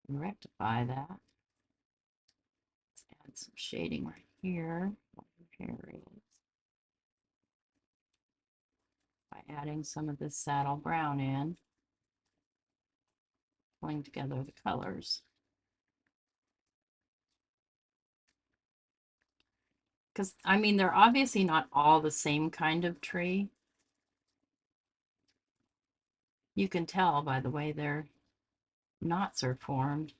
A: rectify that. Let's add some shading right here. Here it is. By adding some of this saddle brown in, pulling together the colors. Because, I mean, they're obviously not all the same kind of tree. You can tell by the way their knots are formed.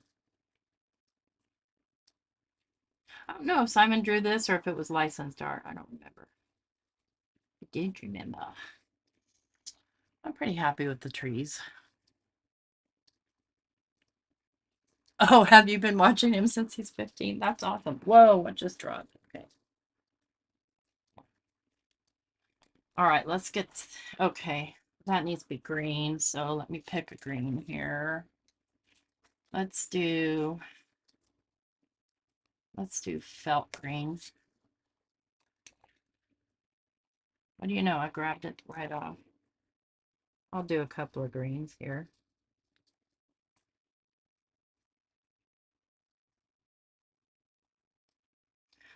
A: I don't know if Simon drew this or if it was licensed art. I don't remember. I did remember. I'm pretty happy with the trees. Oh, have you been watching him since he's 15? That's awesome. Whoa, what just dropped? Okay. All right, let's get, okay. That needs to be green, so let me pick a green here. Let's do felt green. What do you know? I grabbed it right off. I'll do a couple of greens here.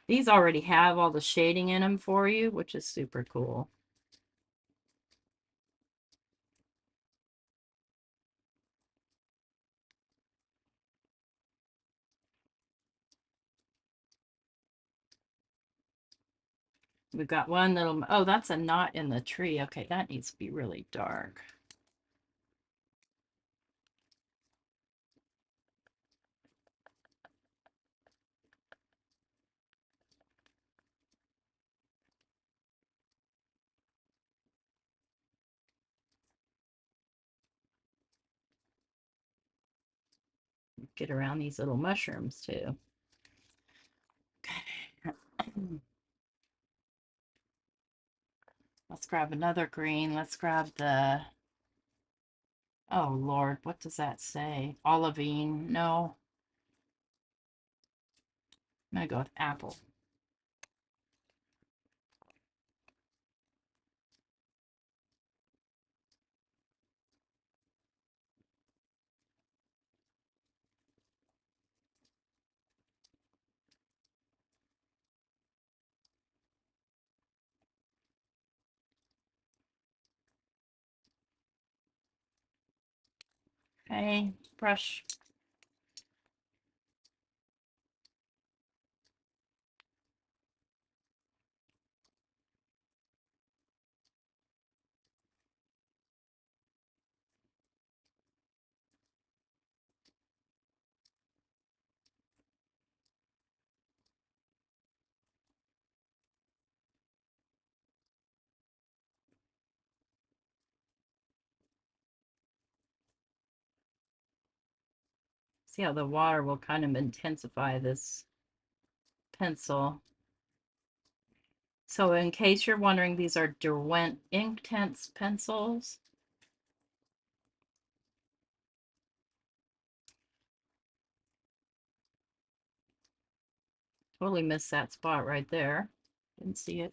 A: These already have all the shading in them for you, which is super cool. We've got one little, oh, that's a knot in the tree. Okay, that needs to be really dark. get around these little mushrooms too. Okay. Let's grab another green. Let's grab the, oh Lord, what does that say? Olivine. No. I'm going to go with apple. Okay, brush. See how the water will kind of intensify this pencil. So in case you're wondering, these are Derwent Inktense pencils. Totally missed that spot right there. Didn't see it.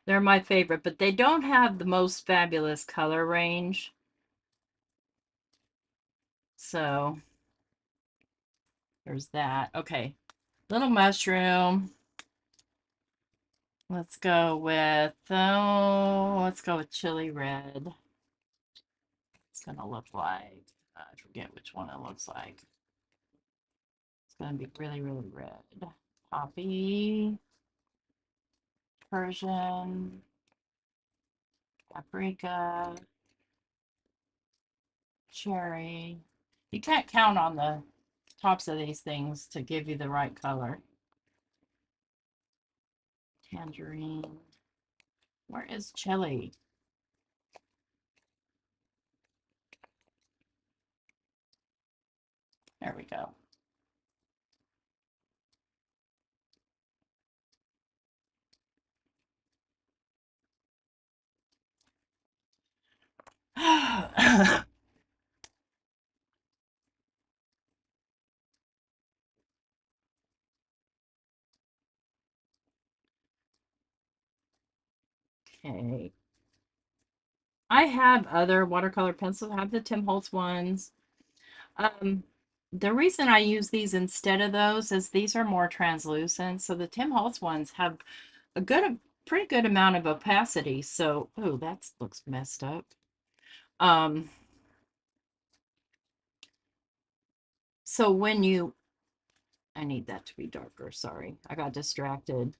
A: They're my favorite, but they don't have the most fabulous color range. So there's that. Okay, little mushroom. Let's go with, oh, let's go with chili red. It's gonna look like, I forget which one it looks like. It's gonna be really, really red. Poppy, Persian, paprika, cherry. You can't count on the tops of these things to give you the right color. Tangerine. Where is chili? There we go. Okay. I have other watercolor pencils. I have the Tim Holtz ones. The reason I use these instead of those is these are more translucent. So the Tim Holtz ones have a pretty good amount of opacity. So, oh, that looks messed up. So when you, I need that to be darker. Sorry, I got distracted.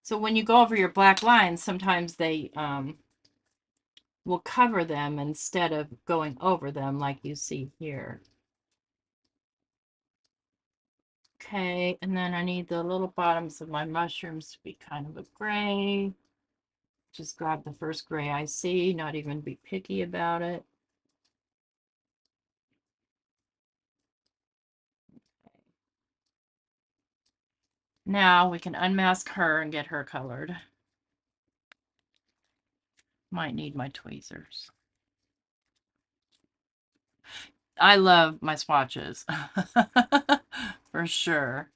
A: So when you go over your black lines, sometimes they will cover them instead of going over them like you see here. Okay, and then I need the little bottoms of my mushrooms to be kind of a gray. Just grab the first gray I see, not even be picky about it. Now we can unmask her and get her colored. Might need my tweezers. I love my swatches. For sure.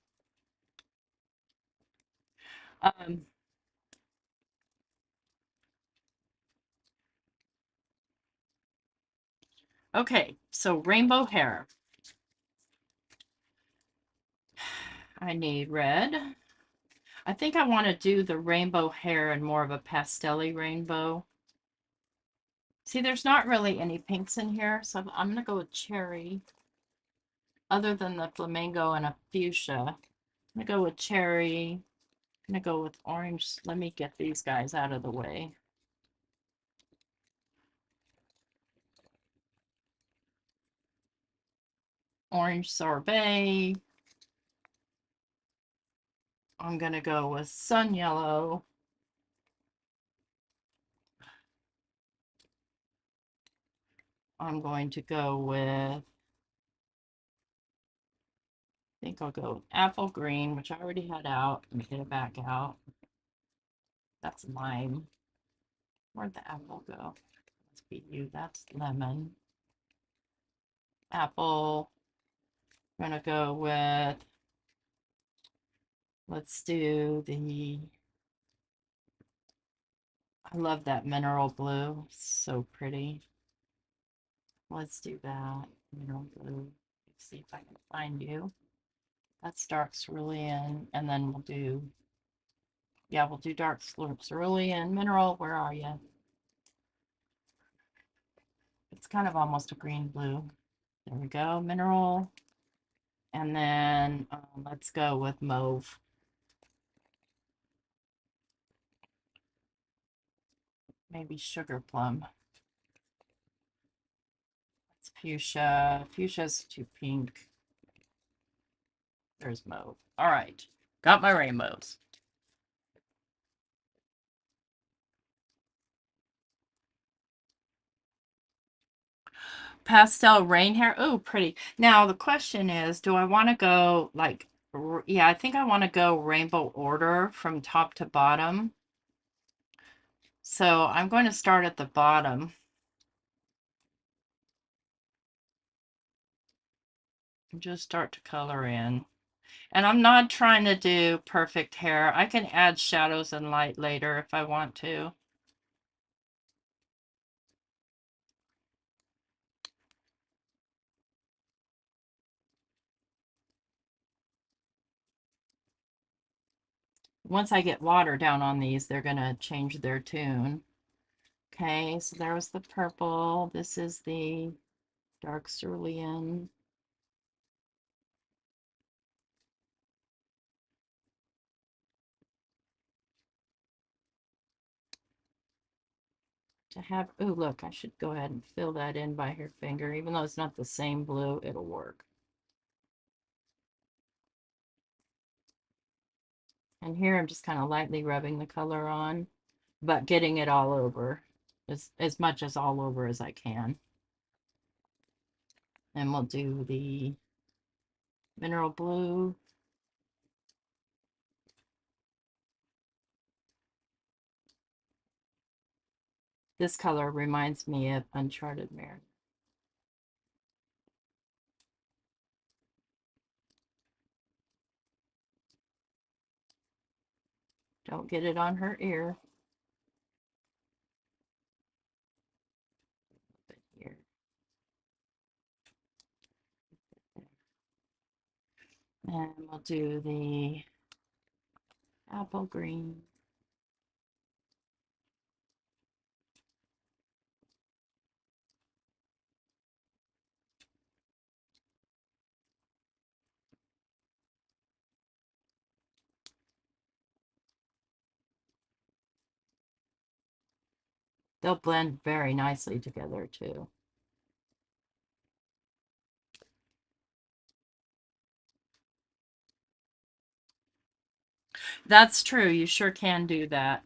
A: Okay, so rainbow hair. I need red. I think I want to do the rainbow hair in more of a pastel-y rainbow. See, there's not really any pinks in here, so I'm going to go with cherry. Other than the flamingo and a fuchsia. I'm going to go with cherry. I'm going to go with orange. Let me get these guys out of the way. Orange sorbet. I'm going to go with Sun Yellow. I'm going to go with, I think I'll go with Apple Green, which I already had out. Let me get it back out. That's lime. Where'd the apple go? Must be you. That's lemon. Apple. I'm going to go with, let's do the, I love that mineral blue. So pretty. Let's do that. Mineral blue. Let's see if I can find you. That dark cerulean. And then we'll do, yeah, we'll do dark cerulean. Mineral, where are you? It's kind of almost a green blue. There we go. Mineral. And then let's go with mauve. Maybe sugar plum. It's fuchsia. Fuchsia's too pink. There's mauve. All right. Got my rainbows. Pastel rain hair. Oh, pretty. Now, the question is, do I want to go like, yeah, I think I want to go rainbow order from top to bottom. So I'm going to start at the bottom. And just start to color in. And I'm not trying to do perfect hair. I can add shadows and light later if I want to. Once I get water down on these, they're going to change their tune. Okay, so there was the purple. This is the dark cerulean. To have, oh, look, I should go ahead and fill that in by her finger. Even though it's not the same blue, it'll work. And here I'm just kind of lightly rubbing the color on, but getting it all over, as much as all over as I can. And we'll do the mineral blue. This color reminds me of Uncharted Mariner. Don't get it on her ear. Here. And we'll do the apple green. They'll blend very nicely together too. That's true. You sure can do that.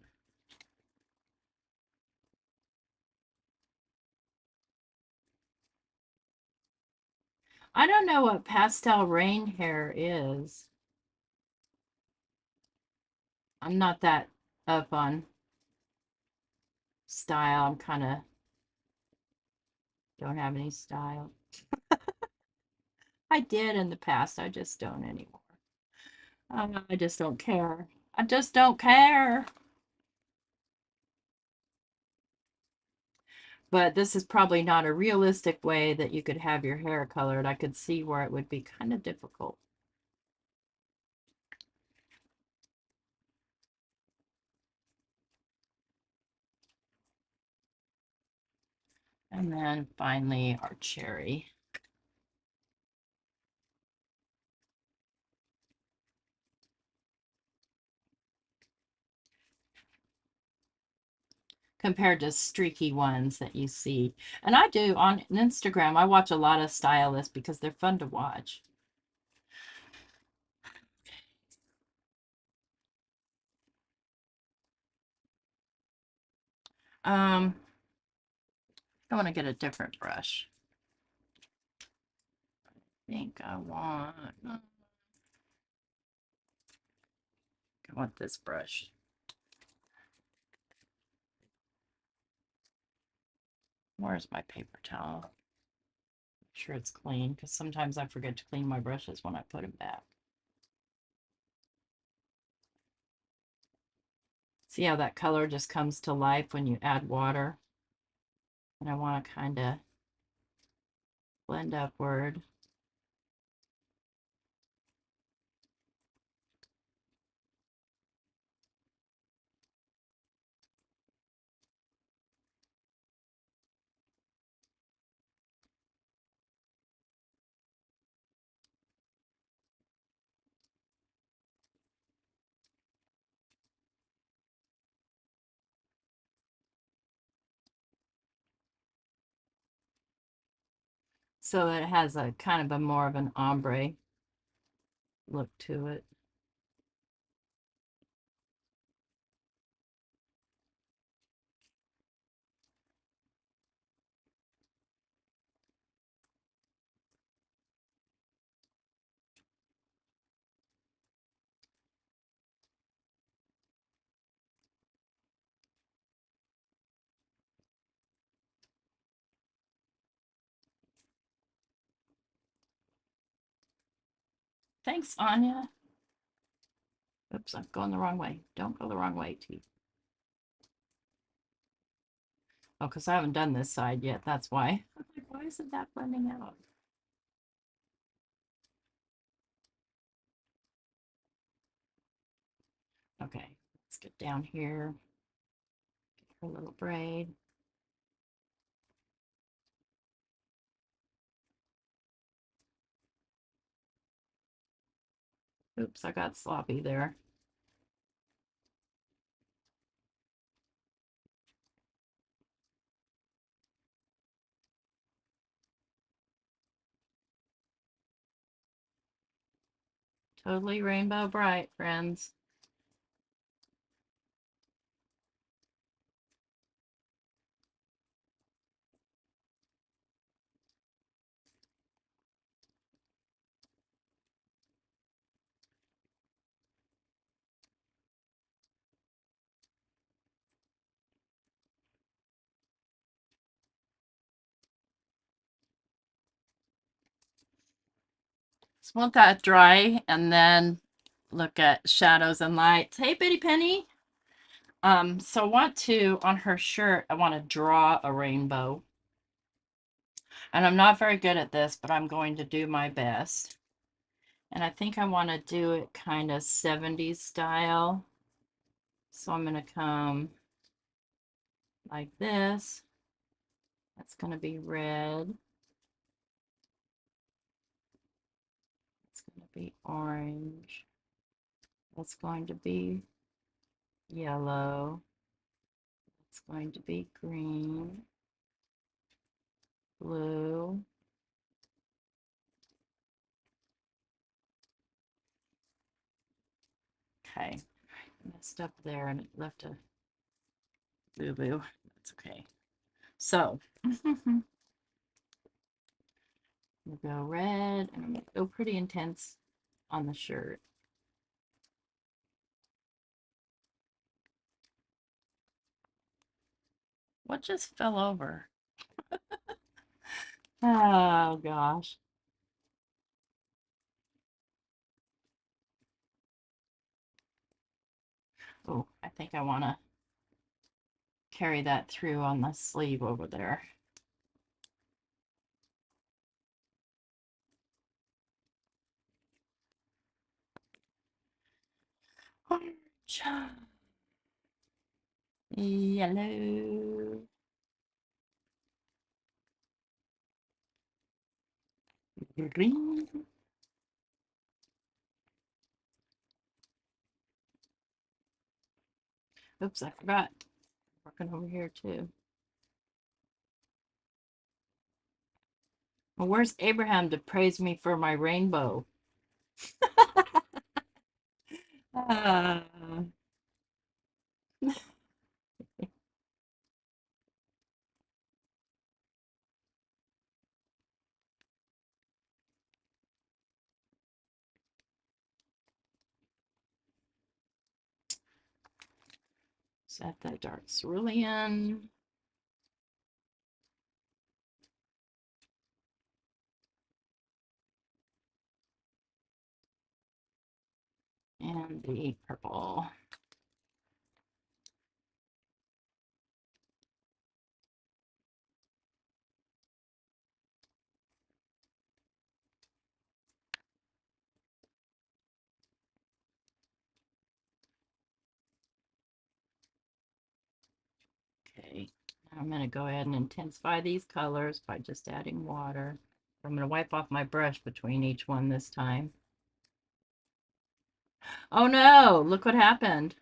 A: I don't know what pastel rain hair is. I'm not that up on style. I'm kind of don't have any style. I did in the past. I just don't anymore. I just don't care. I just don't care. But this is probably not a realistic way that you could have your hair colored. I could see where it would be kind of difficult. And then finally our cherry. Compared to streaky ones that you see. And I do on Instagram, I watch a lot of stylists because they're fun to watch. I want to get a different brush. I think I want this brush. Where's my paper towel? Make sure it's clean, because sometimes I forget to clean my brushes when I put them back. See how that color just comes to life when you add water? And I want to kind of blend upward. So that it has a kind of a more of an ombre look to it. Thanks, Anya. Oops, I'm going the wrong way. Don't go the wrong way, T. Oh, because I haven't done this side yet. That's why. I'm like, why isn't that blending out? Okay, let's get down here. Get her little braid. Oops, I got sloppy there. Totally rainbow bright, friends. Just want that dry and then look at shadows and lights. Hey, Bitty Penny. So I want to, on her shirt, I want to draw a rainbow. And I'm not very good at this, but I'm going to do my best. And I think I want to do it kind of 70s style. So I'm going to come like this. That's going to be red. It's going to be orange. That's going to be yellow. It's going to be green, blue. Okay, messed up there and it left a boo-boo. That's okay. So, we'll go red, and I'm going to go pretty intense on the shirt. What just fell over? Oh, gosh. Oh, I think I want to carry that through on the sleeve over there. Orange. Yellow. Green. Oops, I forgot. Working over here too. Well, where's Abraham to praise me for my rainbow? Ah. Set that dark cerulean. And the purple. Okay, I'm going to go ahead and intensify these colors by just adding water. I'm going to wipe off my brush between each one this time. Oh no, look what happened.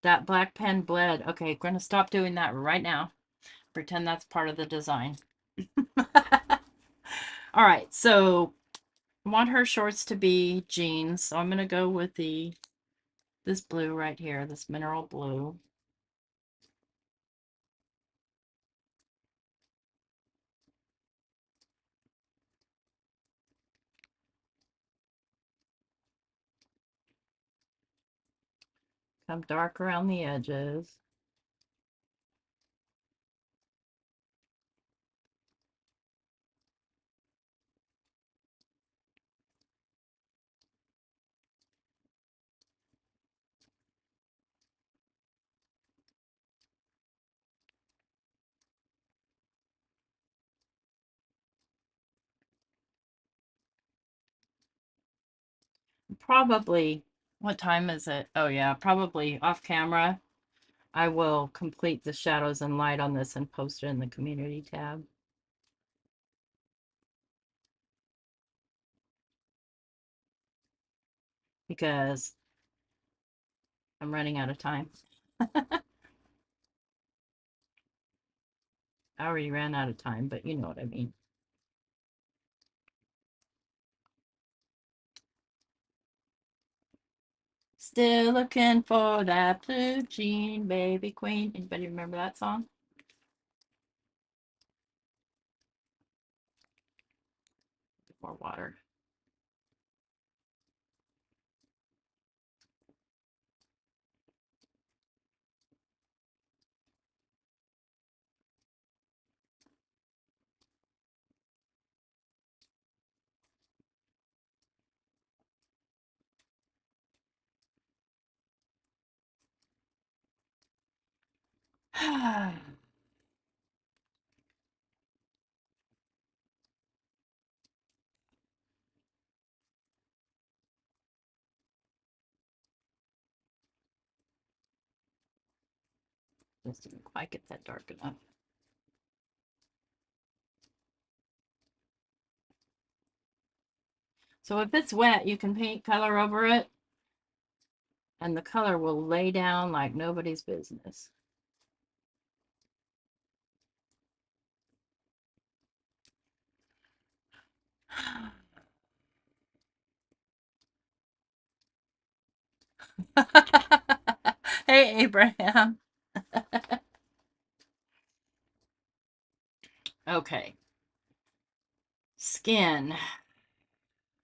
A: That black pen bled. Okay, I'm going to stop doing that right now. Pretend that's part of the design. All right, so I want her shorts to be jeans, so I'm going to go with this blue right here, this mineral blue. Come dark around the edges. Probably, what time is it? Oh yeah, probably off camera. I will complete the shadows and light on this and post it in the community tab. Because I'm running out of time. I already ran out of time, but you know what I mean. Still looking for that blue jean, baby queen. Anybody remember that song? More water. Just didn't quite get that dark enough. So if it's wet, you can paint color over it, and the color will lay down like nobody's business. Hey, Abraham. Okay. Skin.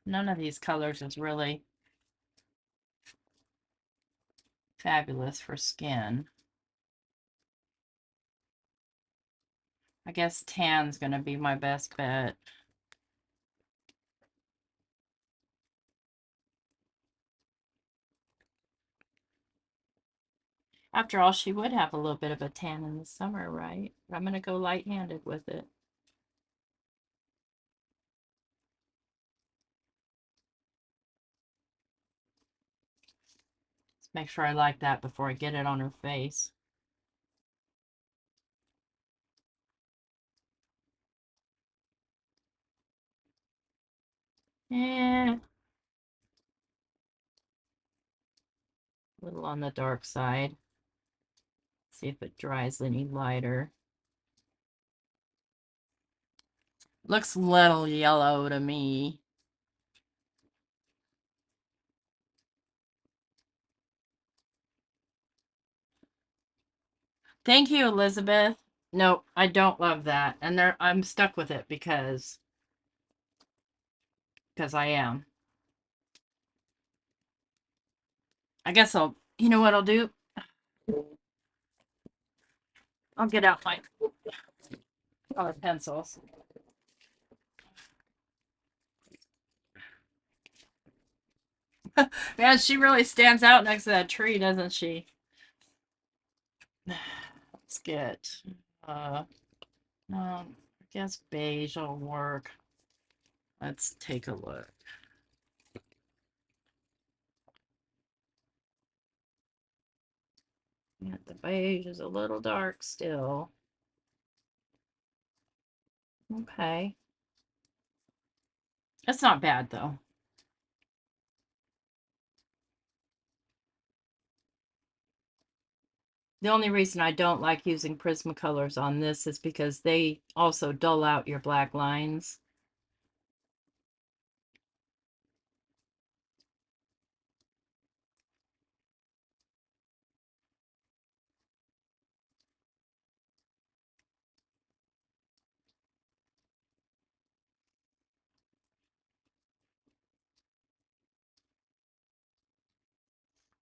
A: None of these colors is really fabulous for skin. I guess tan's going to be my best bet. After all, she would have a little bit of a tan in the summer, right? I'm going to go light-handed with it. Let's make sure I like that before I get it on her face. Eh, a little on the dark side. See if it dries any lighter. Looks a little yellow to me. Thank you, Elizabeth. No, I don't love that. And I'm stuck with it because I am. I guess you know what I'll do? I'll get out my color pencils. Man, she really stands out next to that tree, doesn't she? Let's get, I guess beige will work. Let's take a look. Yeah, the beige is a little dark still. Okay. That's not bad though. The only reason I don't like using Prismacolors on this is because they also dull out your black lines.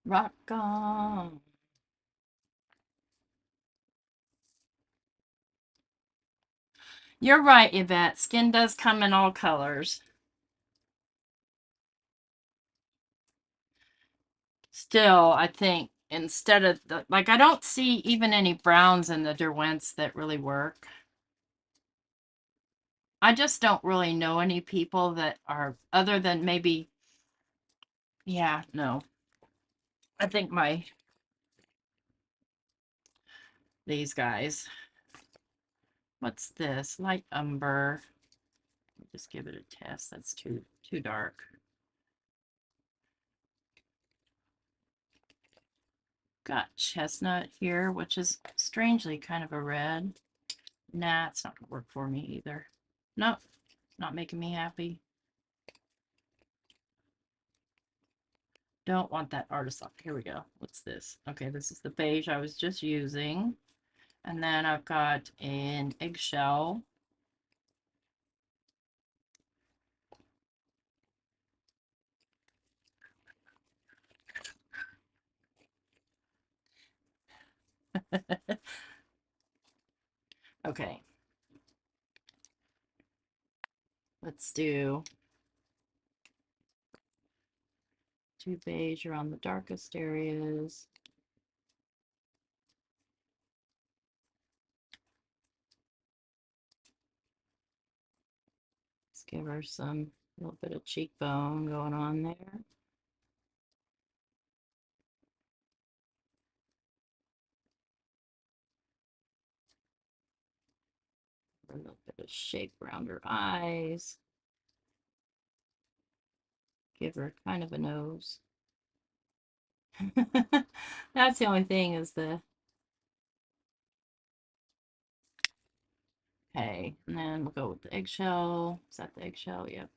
A: Rock on. You're right, Yvette. Skin does come in all colors. Still, I think instead of the, like, I don't see even any browns in the Derwents that really work. I just don't really know any people that are, other than maybe, yeah, no. I think these guys. What's this? Light umber. Just give it a test. That's too dark. Got chestnut here, which is strangely kind of a red. Nah, it's not gonna work for me either. Nope, not making me happy. Don't want that artist off. Here we go. What's this? Okay, this is the beige I was just using. And then I've got an eggshell. Okay. Let's do 2 beige around the darkest areas. Let's give her some little bit of cheekbone going on there. A little bit of shape around her eyes. Give her kind of a nose. That's the only thing is the, okay, and then we'll go with the eggshell. Is that the eggshell? Yep.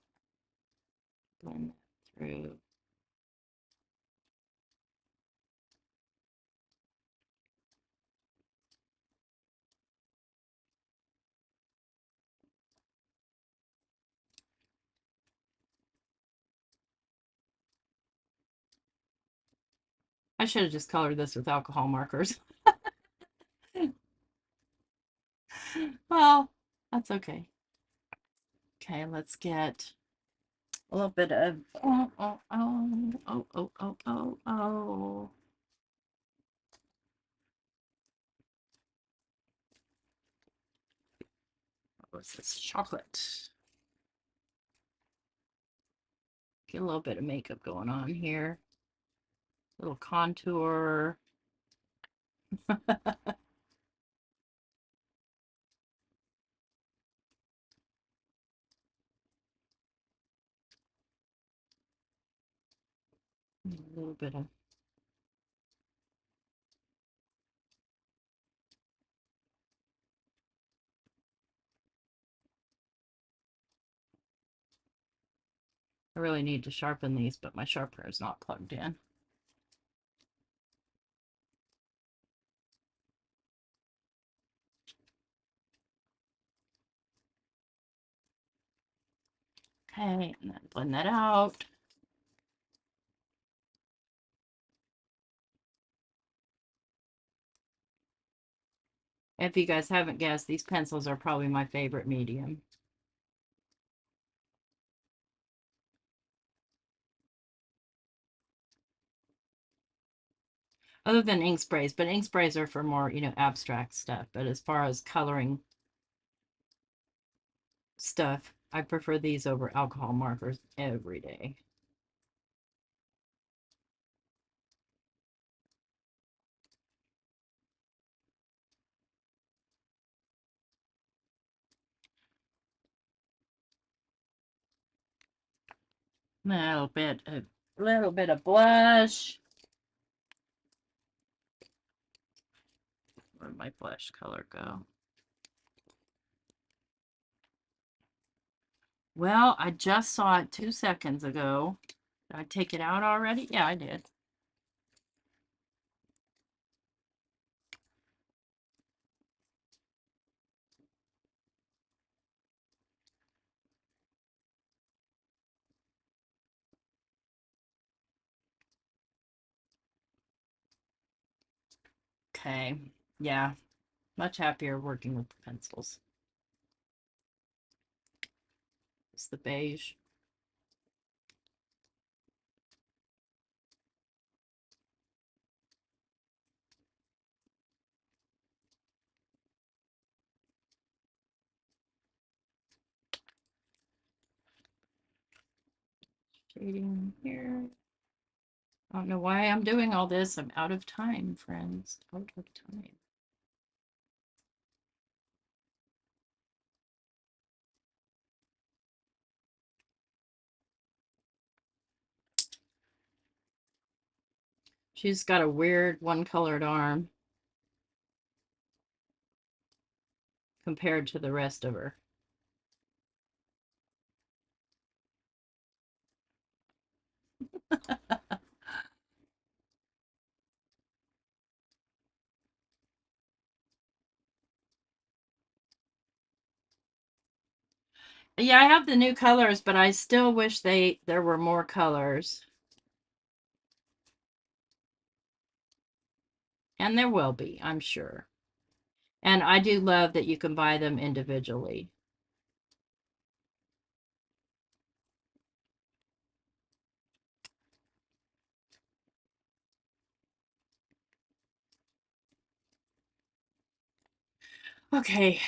A: Blend that through. I should have just colored this with alcohol markers. Well, that's okay. Okay, let's get a little bit of, oh. What's this? Chocolate. Get a little bit of makeup going on here. Little contour. A little bit of, I really need to sharpen these, but my sharpener is not plugged in. Okay, and then blend that out. If you guys haven't guessed, these pencils are probably my favorite medium. Other than ink sprays, but ink sprays are for more, abstract stuff. But as far as coloring stuff, I prefer these over alcohol markers every day. A little bit of blush. Where'd my blush color go? Well, I just saw it 2 seconds ago. Did I take it out already? Yeah, I did. Okay, yeah, much happier working with the pencils. It's the beige. Shading here. I don't know why I'm doing all this. I'm out of time, friends. Out of time. She's got a weird one-colored arm compared to the rest of her. Yeah, I have the new colors, but I still wish there were more colors. And there will be, I'm sure. And I do love that you can buy them individually. Okay.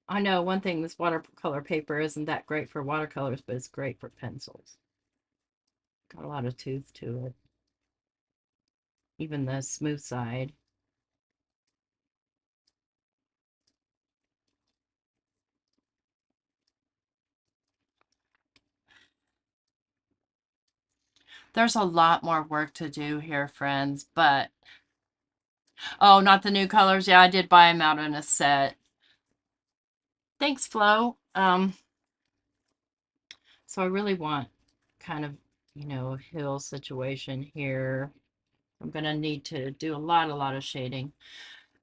A: I know one thing, this watercolor paper isn't that great for watercolors, but it's great for pencils. Got a lot of tooth to it. Even the smooth side. There's a lot more work to do here, friends, but oh, not the new colors. Yeah, I did buy them out in a set. Thanks, Flo. So I really want kind of, a hill situation here. I'm going to need to do a lot of shading.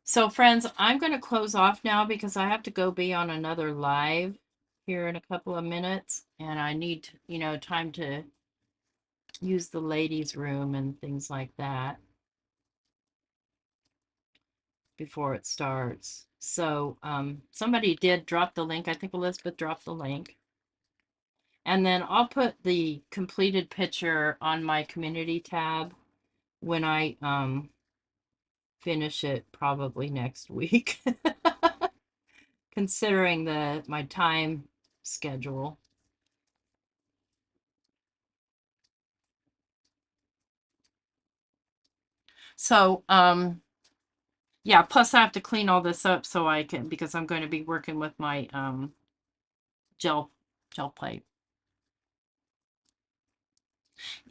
A: So friends, I'm going to close off now because I have to go be on another live here in a couple of minutes. And I need, time to use the ladies' room and things like that before it starts. So somebody did drop the link. I think Elizabeth dropped the link. And then I'll put the completed picture on my community tab when I finish it probably next week, considering my time schedule. So yeah, plus I have to clean all this up so I can, because I'm going to be working with my gel plate.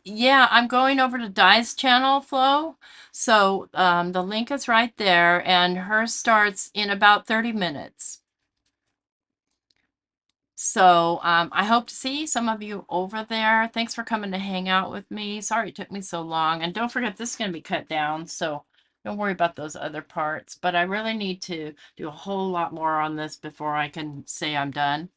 A: Yeah, I'm going over to Di's channel, Flo. So the link is right there, and hers starts in about 30 minutes. So I hope to see some of you over there. Thanks for coming to hang out with me. Sorry it took me so long. And don't forget, this is going to be cut down, so don't worry about those other parts. But I really need to do a whole lot more on this before I can say I'm done.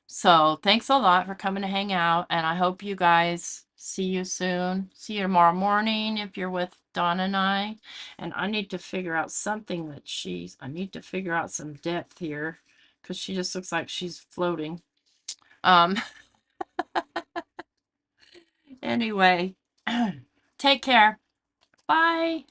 A: So thanks a lot for coming to hang out, and I hope you guys see you soon. See you tomorrow morning if you're with Dawn and I. And I need to figure out something that I need to figure out some depth here because she just looks like she's floating. Um, anyway, take care. Bye.